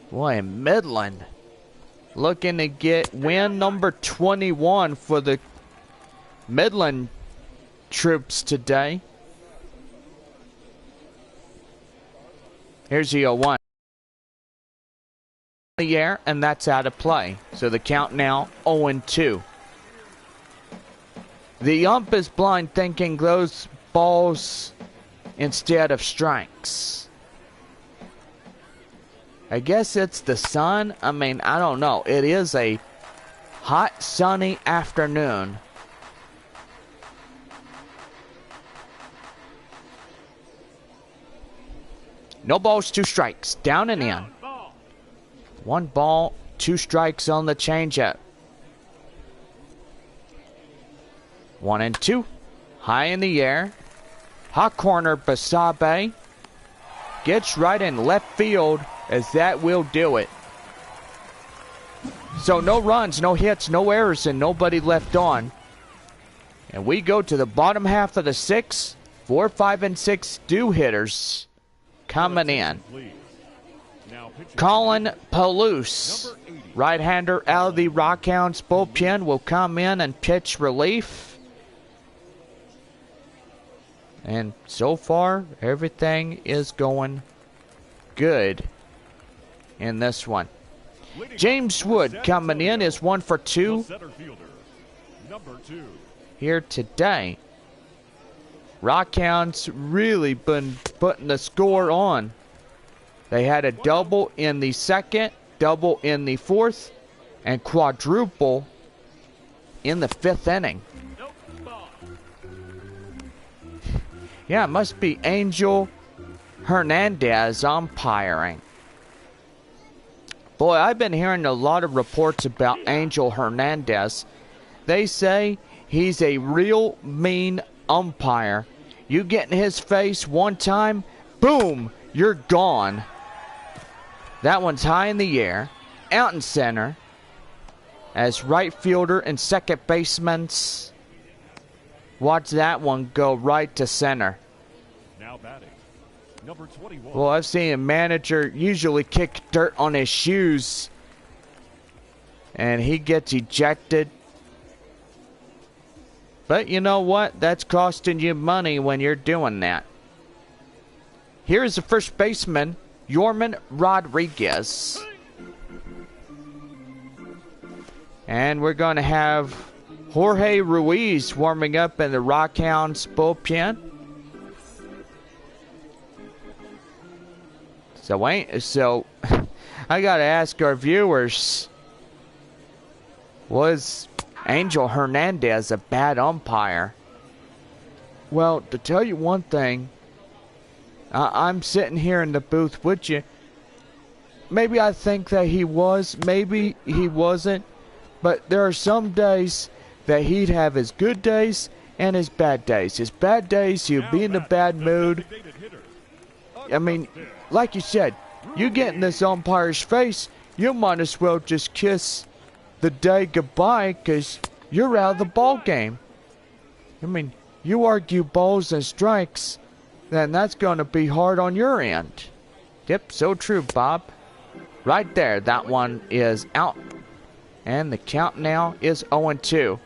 Boy, Midland looking to get win number 21 for the Midland troops today. Here's the 0-1. The air, and that's out of play. So the count now 0-2. The ump is blind, thinking those balls instead of strikes. I guess it's the sun. I mean, I don't know. It is a hot, sunny afternoon. No balls, 2 strikes. Down and in. 1 ball, 2 strikes on the changeup. 1-2. High in the air. Hot corner, Basabe. Gets right in left field, as that will do it. So no runs, no hits, no errors, and nobody left on. And we go to the bottom half of the 6th. 4, 5, and 6 do hitters coming in. Colin Palouse, right-hander out of the Rockhounds bullpen, will come in and pitch relief. And so far, everything is going good in this one. James Wood coming in is 1 for 2 here today. Rockhounds really been putting the score on. They had a double in the 2nd, double in the 4th, and quadruple in the 5th inning. Yeah, it must be Angel Hernandez umpiring. Boy, I've been hearing a lot of reports about Angel Hernandez. They say he's a real mean umpire. You get in his face one time, boom, you're gone. That one's high in the air, out in center, as right fielder and second baseman's. Watch that one go right to center. Now batting, number 21. Well, I've seen a manager usually kick dirt on his shoes, and he gets ejected. But you know what? That's costing you money when you're doing that. Here's the first baseman, Yorman Rodriguez. And we're going to have Jorge Ruiz warming up in the Rockhounds bullpen. So I got to ask our viewers, was Angel Hernandez a bad umpire? Well, to tell you one thing, I'm sitting here in the booth with you. Maybe I think that he was, maybe he wasn't, but there are some days that he'd have his good days and his bad days. His bad days, he'd be in a bad mood. I mean, like you said, you get in this umpire's face, you might as well just kiss the day goodbye, because you're out of the ball game. I mean, you argue balls and strikes, then that's going to be hard on your end. Yep, so true, Bob. Right there, that one is out. And the count now is 0-2.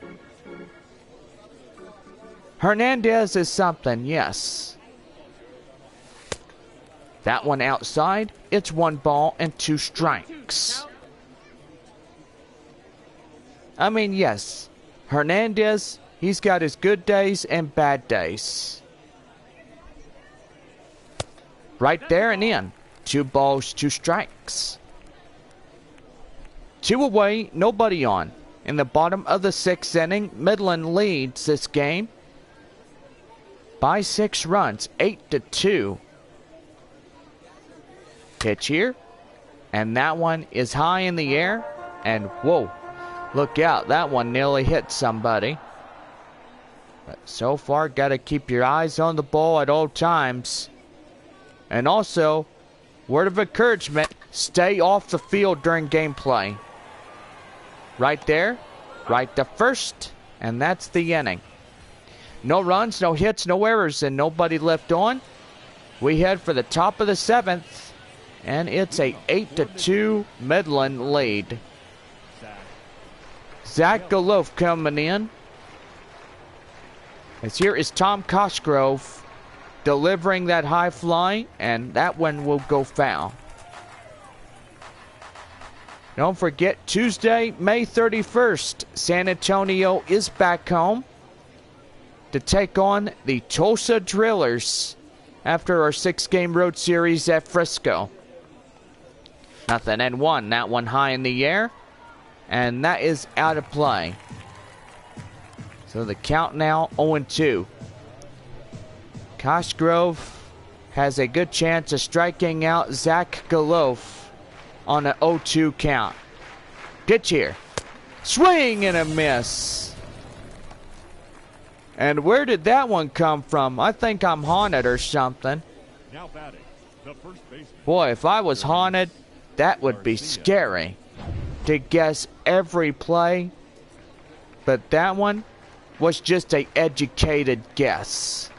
Hernandez is something, yes. That one outside, it's 1 ball and 2 strikes. I mean, yes, Hernandez, he's got his good days and bad days. Right there and in. 2 balls, 2 strikes. 2 away, nobody on. In the bottom of the 6th inning, Midland leads this game by 6 runs, 8-2. Pitch here, and that one is high in the air, and whoa, look out, that one nearly hit somebody. But so far, got to keep your eyes on the ball at all times. And also, word of encouragement, stay off the field during gameplay. Right there, right to first, and that's the inning. No runs, no hits, no errors, and nobody left on. We head for the top of the 7th, and it's a 8-2 Midland lead. Zach Galof coming in. As here is Tom Cosgrove delivering that high fly, and that one will go foul. Don't forget, Tuesday, May 31st, San Antonio is back home to take on the Tulsa Drillers after our 6-game road series at Frisco. 0-1. That one high in the air, and that is out of play. So the count now 0-2. Cosgrove has a good chance of striking out Zach Galof on an 0-2 count. Pitch here. Swing and a miss. And where did that one come from? I think I'm haunted or something. Now batting, the first baseman. Boy, if I was haunted, that would be scary to guess every play. But that one was just an educated guess.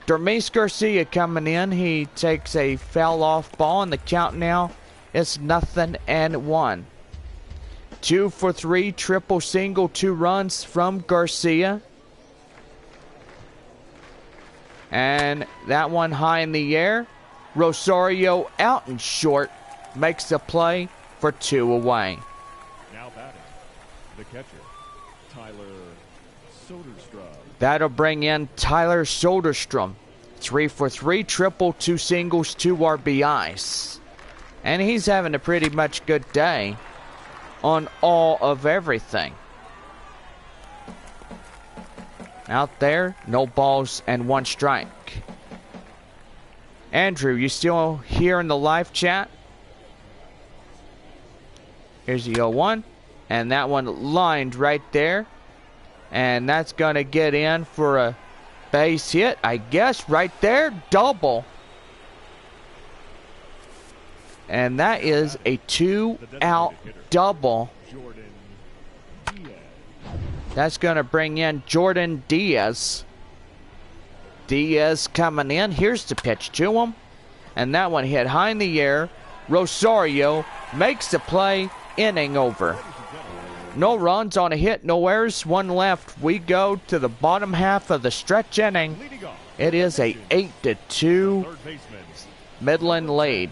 Dermis Garcia coming in. He takes a foul off ball, and the count now is 0-1. 2 for 3, triple single, 2 runs from Garcia. And that one high in the air. Rosario out and short makes the play for 2 away. Now batting, the catcher, Tyler Soderstrom. That'll bring in Tyler Soderstrom. 3 for 3, triple, 2 singles, 2 RBIs. And he's having a pretty much good day on all of everything. Out there, no balls and 1 strike. Andrew, you still here in the live chat? Here's the 0-1. And that one lined right there. And that's going to get in for a base hit, I guess, right there. Double. And that is a 2-out double. That's going to bring in Jordan Diaz. Diaz coming in. Here's the pitch to him. And that one hit high in the air. Rosario makes the play. Inning over. No runs on a hit, no errors, 1 left. We go to the bottom half of the stretch inning. It is a 8-2 Midland lead.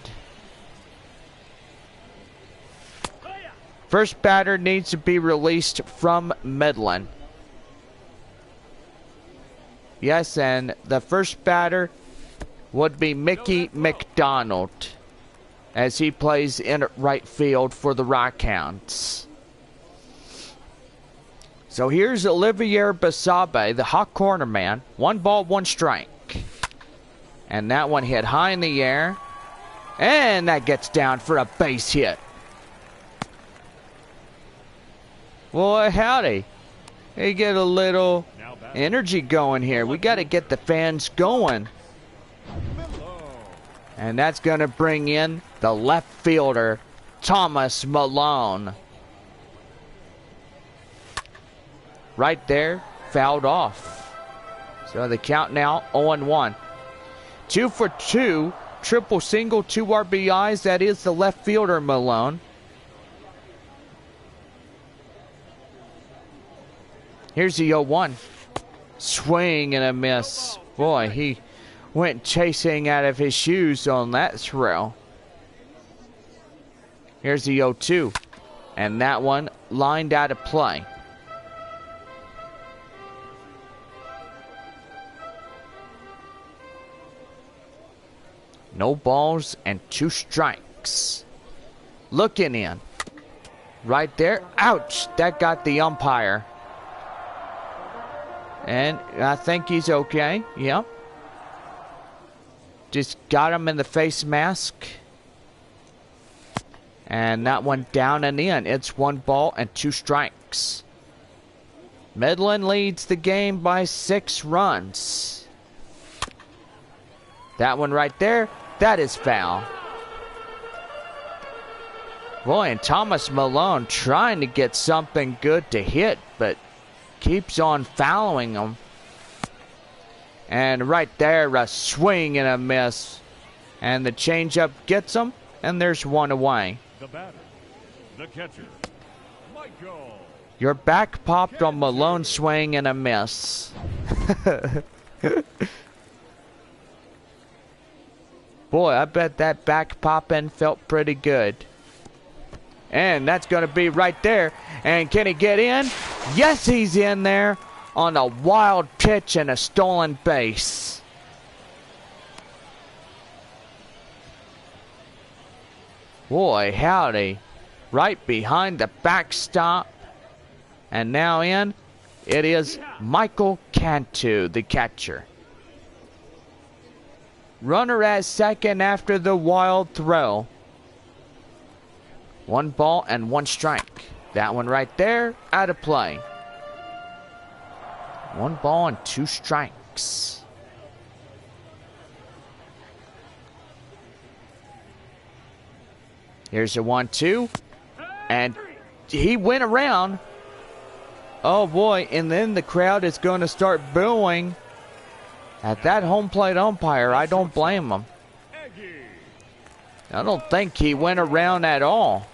First batter needs to be released from Midland. Yes, and the first batter would be Mickey McDonald, as he plays in right field for the Rockhounds. So here's Olivier Basabe, the hot corner man. 1 ball, 1 strike. And that one hit high in the air. And that gets down for a base hit. Boy, howdy. They get a little energy going here. We got to get the fans going. And that's going to bring in the left fielder, Thomas Malone. Right there, fouled off. So the count now 0-1. 2 for 2, triple single, 2 RBIs. That is the left fielder, Malone. Here's the 0-1. Swing and a miss. Boy, he went chasing out of his shoes on that throw. Here's the 0-2. And that one lined out of play. No balls and 2 strikes. Looking in. Right there. Ouch! That got the umpire. And I think he's okay. Yep. Just got him in the face mask. And that one down and in. It's 1 ball and 2 strikes. Midland leads the game by 6 runs. That one right there, that is foul. Boy, and Thomas Malone trying to get something good to hit, but keeps on fouling him. And right there, a swing and a miss. And the changeup gets him, and there's one away. The batter, the catcher, Michael. Your back popped on Malone's swing and a miss. Boy, I bet that back popping felt pretty good. And that's going to be right there. And can he get in? Yes, he's in there on a wild pitch and a stolen base. Boy, howdy. Right behind the backstop. And now in, it is Michael Cantu, the catcher. Runner at second after the wild throw. 1 ball and 1 strike. That one right there, out of play. 1 ball and 2 strikes. Here's a 1-2. And he went around. Oh boy, and then the crowd is going to start booing at that home plate umpire. I don't blame him. I don't think he went around at all.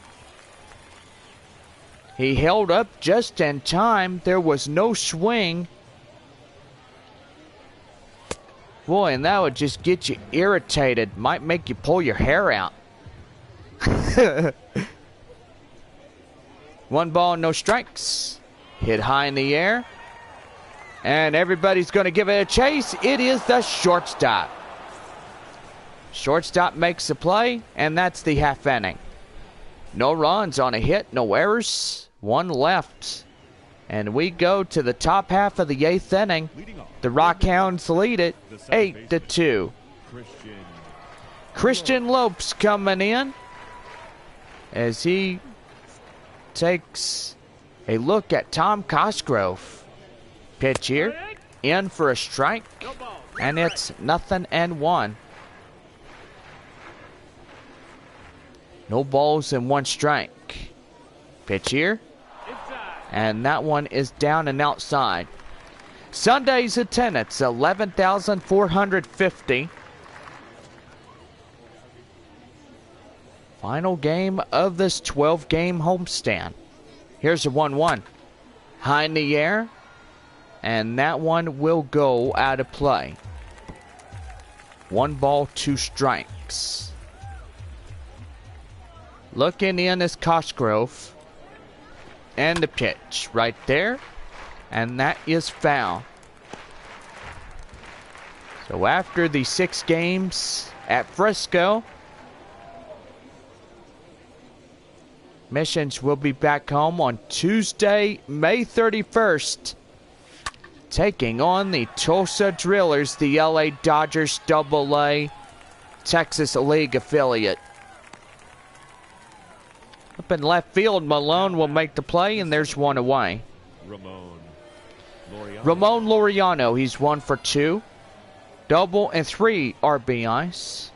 He held up just in time. There was no swing. Boy, and that would just get you irritated. Might make you pull your hair out. 1 ball, no strikes. Hit high in the air. And everybody's going to give it a chase. It is the shortstop. Shortstop makes the play, and that's the half inning. No runs on a hit, no errors. 1 left. And we go to the top half of the 8th inning. The Rockhounds lead it 8-2. Christian Lopes coming in as he takes a look at Tom Cosgrove. Pitch here, in for a strike, and it's 0-1. No balls and 1 strike. Pitch here, and that one is down and outside. Sunday's attendance, 11,450. Final game of this 12-game homestand. Here's a 1-1. High in the air. And that one will go out of play. 1 ball, 2 strikes. Looking in is Cosgrove. And the pitch right there. And that is foul. So after the 6 games at Frisco, Missions will be back home on Tuesday, May 31st, taking on the Tulsa Drillers, the LA Dodgers AA Texas League affiliate. Up in left field, Malone will make the play, and there's one away. Ramon Laureano, he's 1 for 2. Double and 3 RBIs.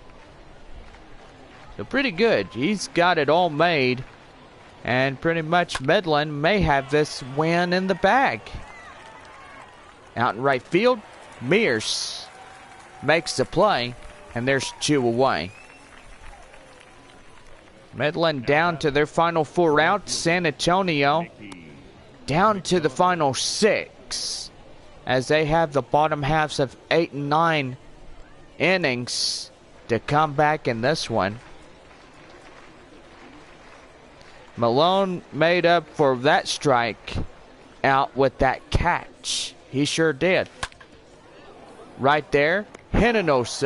So pretty good. He's got it all made. And pretty much Midland may have this win in the bag. Out in right field, Mears makes the play, and there's 2 away. Midland down to their final 4 outs. San Antonio down to the final 6, as they have the bottom halves of 8 and 9 innings to come back in this one. Malone made up for that strike out with that catch. He sure did. Right there, Hernandez.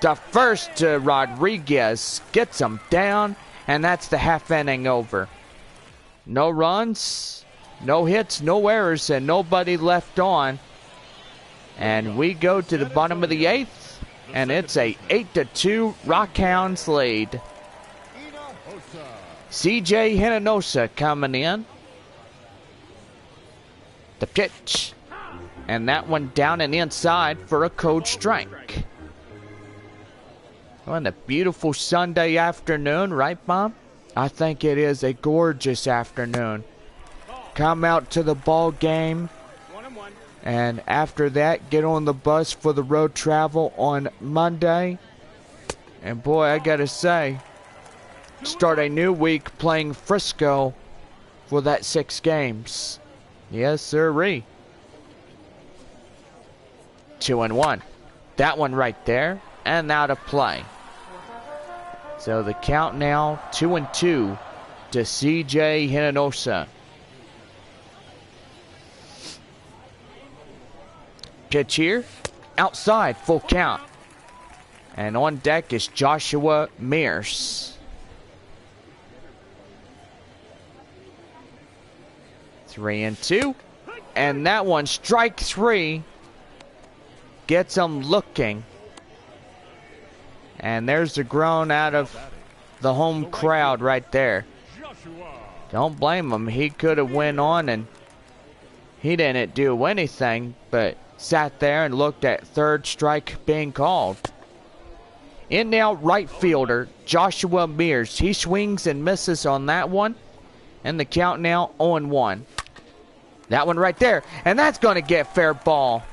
The first to Rodriguez gets him down, and that's the half inning over. No runs, no hits, no errors, and nobody left on. And we go to the bottom of the 8th, and it's a 8-2 Rockhounds lead. CJ Hernandez coming in. The pitch. And that one down and inside for a cold strike. On a beautiful Sunday afternoon, right, Mom? I think it is a gorgeous afternoon. Come out to the ball game. And after that, get on the bus for the road travel on Monday. And boy, I gotta say, start a new week playing Frisco for that 6 games. Yes, sirree. 2-1. That one right there. And now to play. So the count now 2-2 to CJ Hinonosa. Pitch here. Outside. Full count. And on deck is Joshua Mears. 3-2. And that one, strike 3. Gets him looking. And there's the groan out of the home crowd right there. Don't blame him. He could have went on and he didn't do anything, but sat there and looked at third strike being called. In now, right fielder Joshua Mears. He swings and misses on that one. And the count now 0-1. That one right there. And that's going to get fair ball.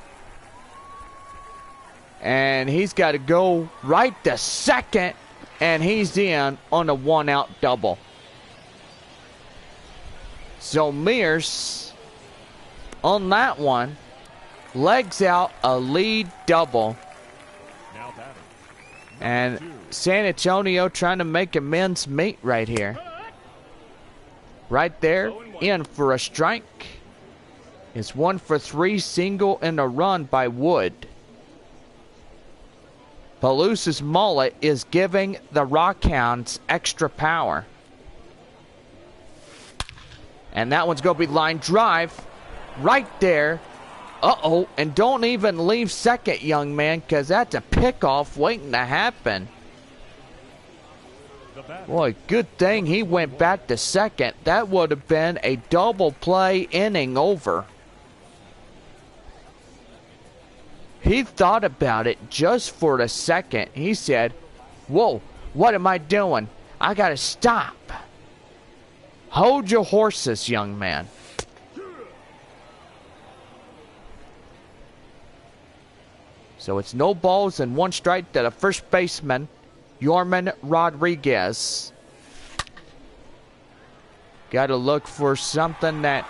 And he's got to go right to second. And he's in on a 1-out double. So Mears, on that one, legs out a lead double. And San Antonio trying to make amends meet right here. Right there, in for a strike. It's 1 for 3, single and a run by Wood. Palouse's mullet is giving the Rockhounds extra power. And that one's going to be line drive right there. Uh-oh, and don't even leave second, young man, because that's a pickoff waiting to happen. Boy, good thing he went back to second. That would have been a double play inning over. He thought about it just for a second. He said, whoa, what am I doing? I got to stop. Hold your horses, young man. So it's no balls and 1 strike to the first baseman, Yorman Rodriguez. Got to look for something that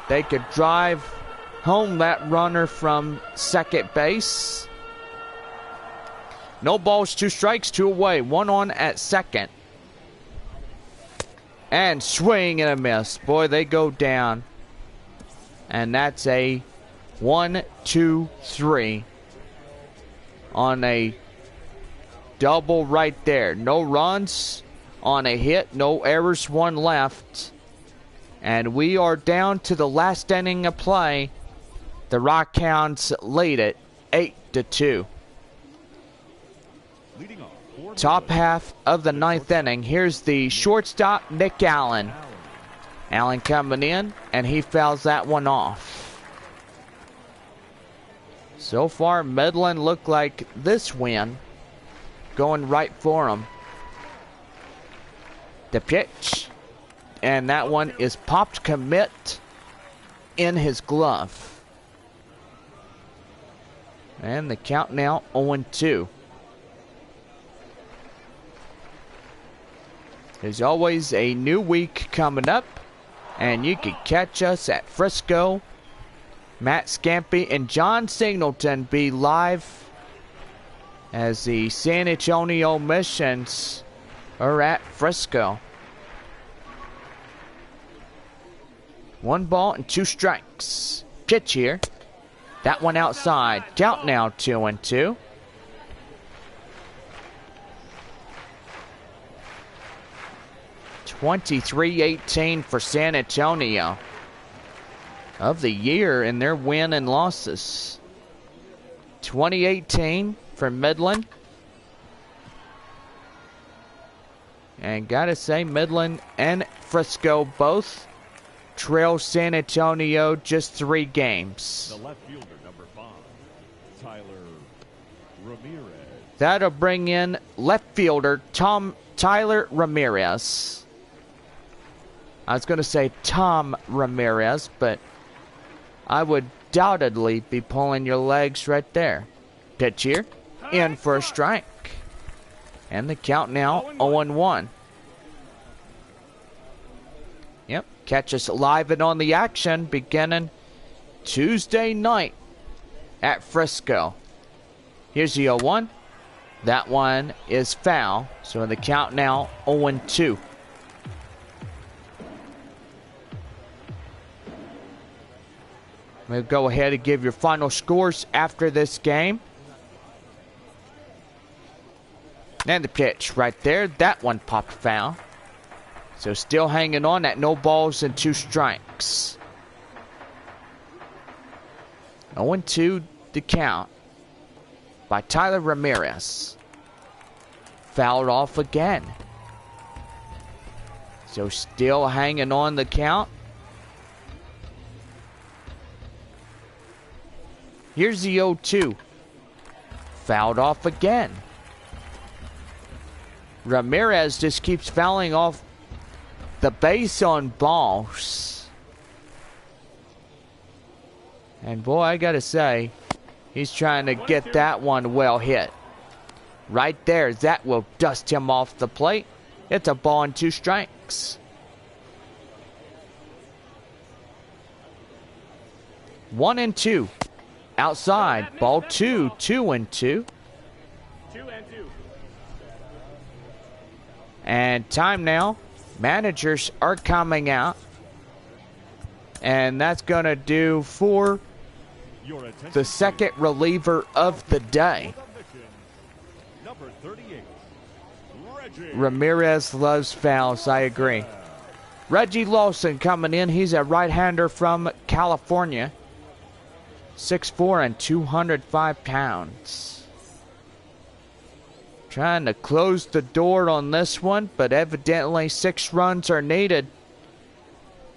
they could drive home that runner from second base. No balls, 2 strikes, 2 away. 1 on at second. And swing and a miss. Boy, they go down. And that's a 1-2-3 on a double right there. No runs on a hit. No errors, 1 left. And we are down to the last inning of play. The Rockhounds lead it 8-2. Top half of the 9th inning. Here's the shortstop, Nick Allen. Allen coming in, and he fouls that one off. So far, Midland looked like this win going right for him. The pitch, and that one is popped commit in his glove. And the count now 0-2. There's always a new week coming up, and you can catch us at Frisco. Matt Scampy and John Singleton be live as the San Antonio Missions are at Frisco. 1 ball and 2 strikes. Pitch here. That one outside. Count now 2-2. $23-18 for San Antonio. Of the year in their win and losses. 2018 for Midland. And gotta say, Midland and Frisco both trails San Antonio just 3 games. The left fielder, number 5, Tyler Ramirez. That'll bring in left fielder Tyler Ramirez. I was going to say Tom Ramirez, but I would doubtedly be pulling your legs right there. Pitch here, in for a strike. And the count now 0-1. Yep, catch us live and on the action beginning Tuesday night at Frisco. Here's the 0-1. That one is foul. So in the count now 0-2. We'll go ahead and give your final scores after this game. And the pitch right there. That one popped foul. So still hanging on at no balls and 2 strikes. 0-2 the count by Tyler Ramirez. Fouled off again. So still hanging on the count. Here's the 0-2. Fouled off again. Ramirez just keeps fouling off the base on balls. And boy, I gotta say, he's trying to get that one well hit. Right there, that will dust him off the plate. It's a ball and 2 strikes. 1-2. Outside, ball 2, 2-2. And time now. Managers are coming out. And that's going to do for the second reliever of the day. Ramirez loves fouls, I agree. Reggie Lawson coming in. He's a right-hander from California. 6'4" and 205 pounds. Trying to close the door on this one, but evidently 6 runs are needed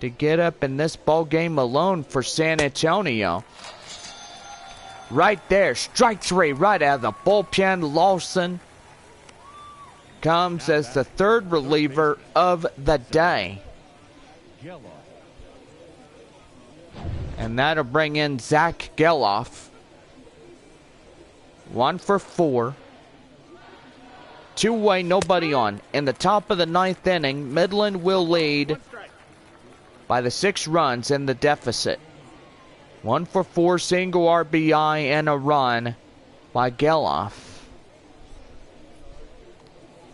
to get up in this ball game alone for San Antonio. Right there, strike 3 right out of the bullpen. Lawson comes as the 3rd reliever of the day. And that'll bring in Zach Geloff. 1 for 4. 2-way, nobody on. In the top of the 9th inning, Midland will lead by the 6 runs in the deficit. 1 for 4, single RBI and a run by Geloff.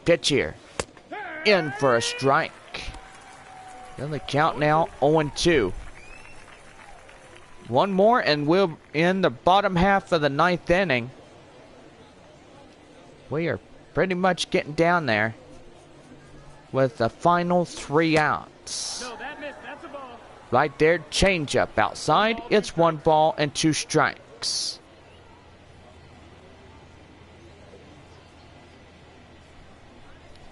Pitch here. In for a strike. Then the count now 0-2. 1 more and we're in the bottom half of the 9th inning. We are pretty much getting down there with the final 3 outs. No, that missed. That's a ball. Right there, changeup outside. It's 1 ball and 2 strikes.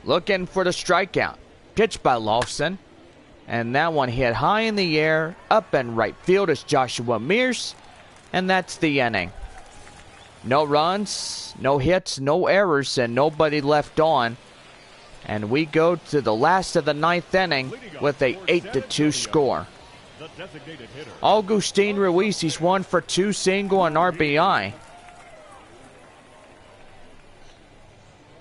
Looking for the strikeout. Pitch by Lawson. And that one hit high in the air. Up in right field is Joshua Mears. And that's the inning. No runs, no hits, no errors, and nobody left on. And we go to the last of the 9th inning with a 8-2 score. Augustin Ruiz, he's 1 for 2, single and RBI.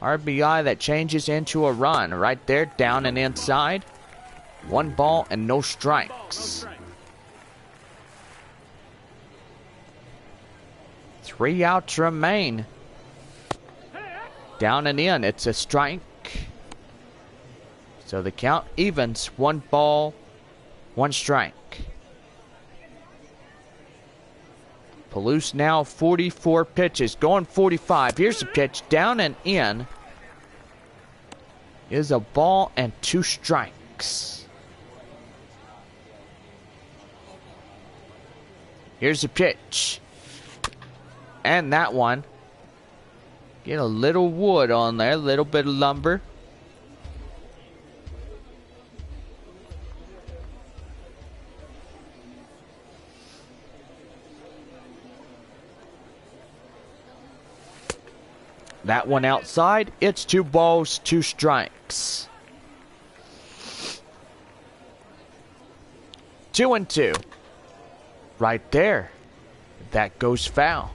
RBI that changes into a run. Right there, down and inside. 1 ball and no strikes. 3 outs remain. Down and in, it's a strike. So the count evens. 1 ball, 1 strike. Palouse now 44 pitches, going 45. Here's the pitch, down and in. Is a ball and 2 strikes. Here's the pitch. And that one. Get a little wood on there, a little bit of lumber. That one outside. It's 2 balls, 2 strikes. 2-2. Right there. That goes foul.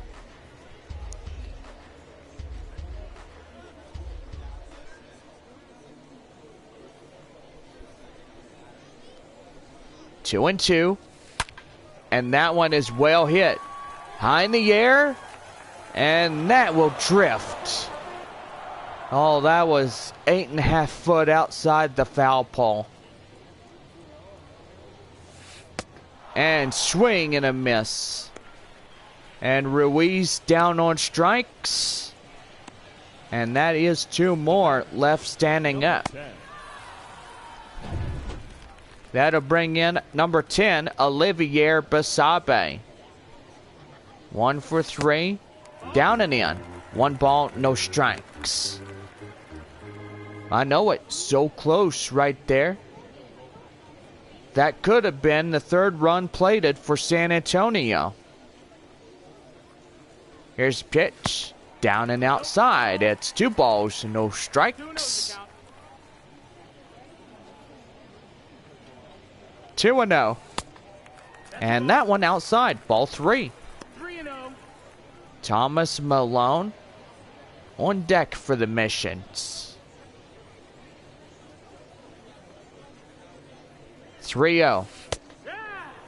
Two and two. And that one is well hit. High in the air. And that will drift. Oh, that was 8.5 foot outside the foul pole. And swing and a miss. And Ruiz down on strikes. And that is 2 more left standing up. That'll bring in number 10, Olivier Basabe. 1 for 3. Down and in. 1 ball, no strikes. I know it. So close right there. That could have been the 3rd run plated for San Antonio. Here's the pitch. Down and outside. It's 2 balls, no strikes. 2-0. And that one outside. Ball 3. Thomas Malone on deck for the Missions. 3-0.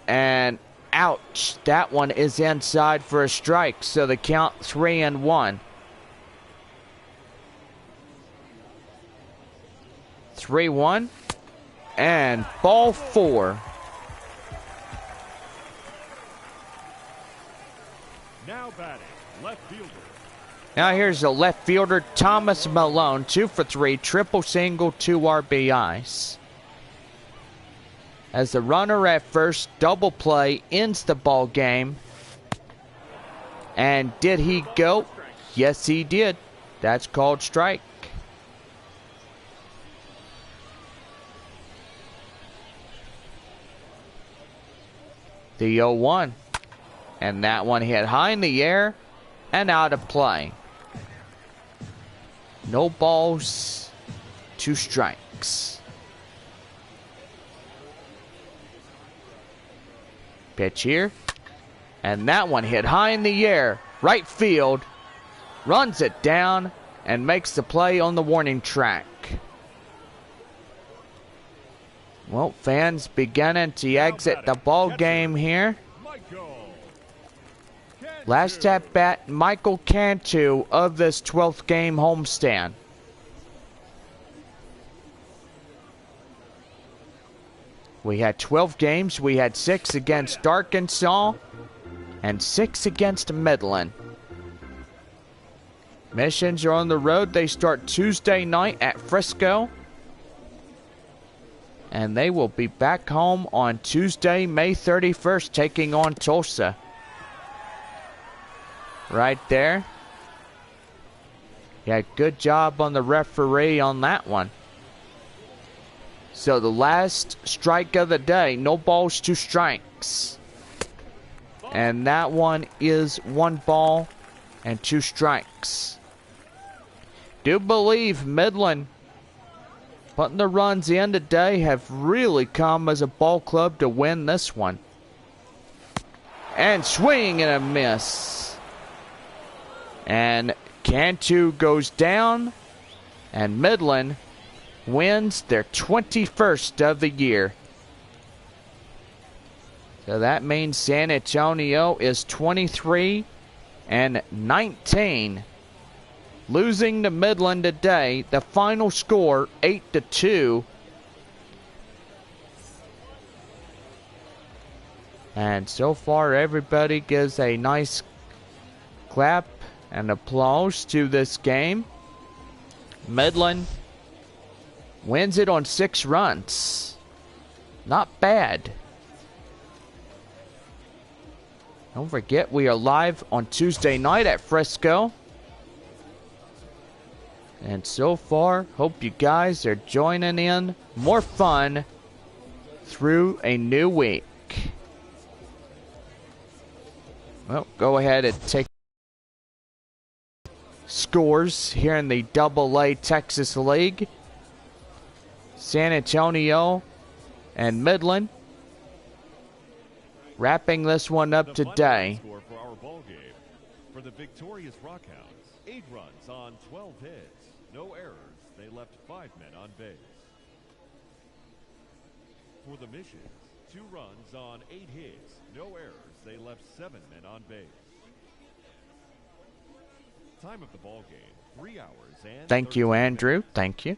And ouch. That one is inside for a strike. So the count 3-1. 3-1. And ball 4. Now batting, left fielder. Now here's a left fielder, Thomas Malone, 2 for 3, triple single, 2 RBIs. As the runner at first, double play ends the ball game. And did he go? Yes, he did. That's called strike. The 0-1. And that one hit high in the air and out of play. No balls, 2 strikes. Pitch here. And that one hit high in the air. Right field. Runs it down and makes the play on the warning track. Well, fans beginning to exit the ball game here. Last at bat, Michael Cantu of this 12th game homestand. We had 12 games. We had 6 against Arkansas and 6 against Midland. Missions are on the road. They start Tuesday night at Frisco. And they will be back home on Tuesday, May 31st, taking on Tulsa. Right there. Yeah, good job on the referee on that one. So the last strike of the day, no balls, 2 strikes. And that one is 1 ball and 2 strikes. Do believe Midland putting the runs in today have really come as a ball club to win this one. And swing and a miss. And Cantu goes down. And Midland wins their 21st of the year. So that means San Antonio is 23-19. Losing to Midland today, the final score 8-2. And so far everybody gives a nice clap and applause to this game. Midland wins it on 6 runs. Not bad. Don't forget we are live on Tuesday night at Frisco. And so far, hope you guys are joining in more fun through a new week. Well, go ahead and take scores here in the AA Texas League. San Antonio and Midland wrapping this one up today. Score for our ball game. For the victorious Rockhounds, 8 runs on 12 hits, no errors. They left 5 men on base. For the Missions, 2 runs on 8 hits, no errors. They left 7 men on base. Time of the ball game, 3 hours and Thank you, 13 Andrew. minutes. Thank you.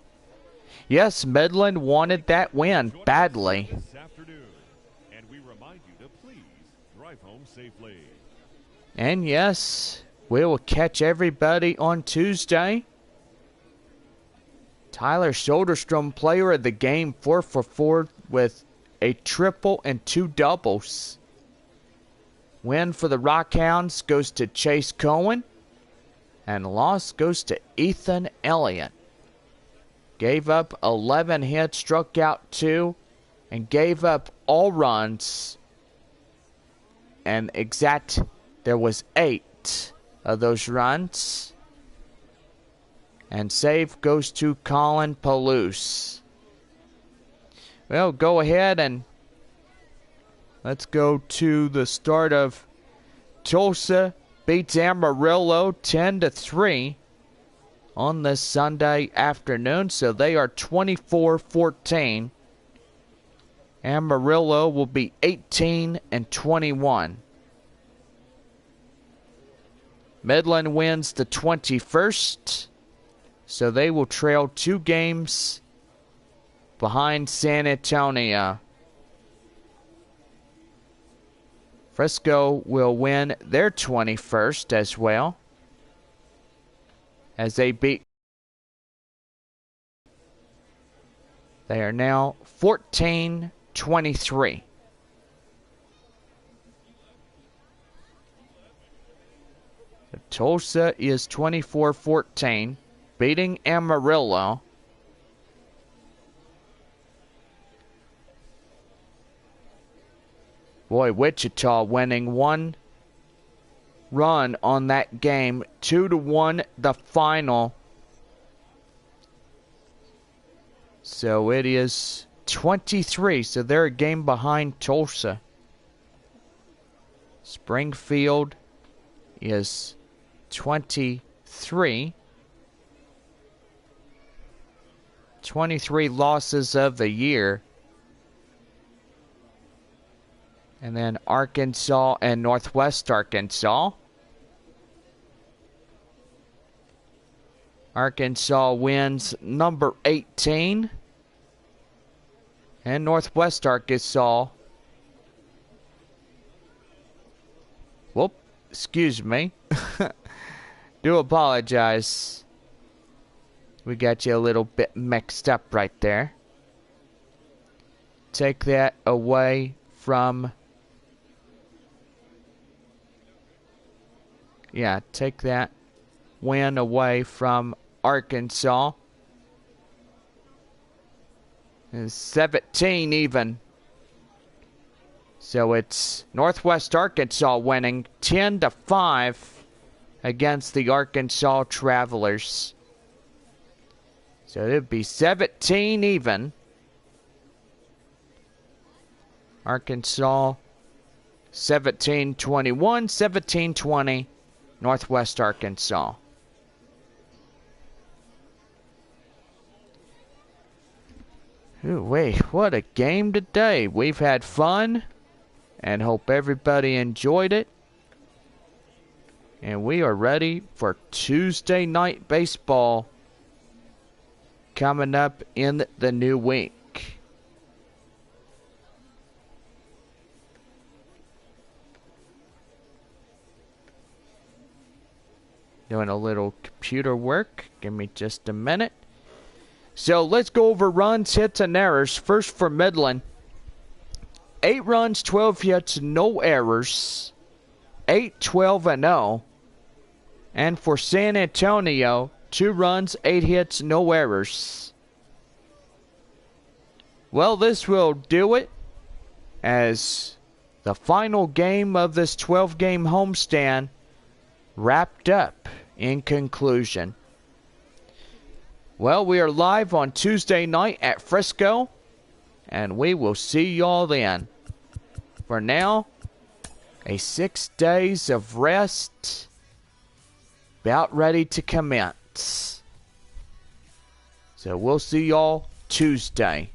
Yes, Midland wanted that win badly. This afternoon, and we remind you to please drive home safely. And yes, we will catch everybody on Tuesday. Tyler Soderstrom, player of the game, 4 for 4 with a triple and 2 doubles. Win for the Rockhounds goes to Chase Cohen. And loss goes to Ethan Elliott. Gave up 11 hits, struck out 2, and gave up all runs. And there was 8 of those runs. And save goes to Colin Palouse. Well, go ahead and let's go to the start of Tulsa beats Amarillo 10-3 on this Sunday afternoon, so they are 24-14. Amarillo will be 18-21. Midland wins the 21st, so they will trail 2 games behind San Antonio. Frisco will win their 21st as well, as they beat. They are now 14-23. Tulsa is 24-14, beating Amarillo. Boy, Wichita winning 1 run on that game, 2-1 the final. So it is 23, so they're a game behind Tulsa. Springfield is 23. 23 losses of the year. And then Arkansas and Northwest Arkansas. Arkansas wins number 18. And Northwest Arkansas. Whoop, excuse me. Do apologize. We got you a little bit mixed up right there. Take that away from... Yeah, take that win away from Arkansas. It's 17 even. So it's Northwest Arkansas winning 10-5 against the Arkansas Travelers. So it'd be 17 even. Arkansas 17-21, 17-20. Northwest Arkansas. Ooh, wait, what a game today. We've had fun and hope everybody enjoyed it. And we are ready for Tuesday night baseball coming up in the new week. Doing a little computer work. Give me just a minute. So let's go over runs, hits, and errors. First for Midland. 8 runs, 12 hits, no errors. 8-12-0. And for San Antonio, 2 runs, 8 hits, no errors. Well, this will do it as the final game of this 12-game homestand wrapped up in conclusion. Well, we are live on Tuesday night at Frisco, and we will see y'all then. For now, a 6 days of rest about ready to commence. So we'll see y'all Tuesday.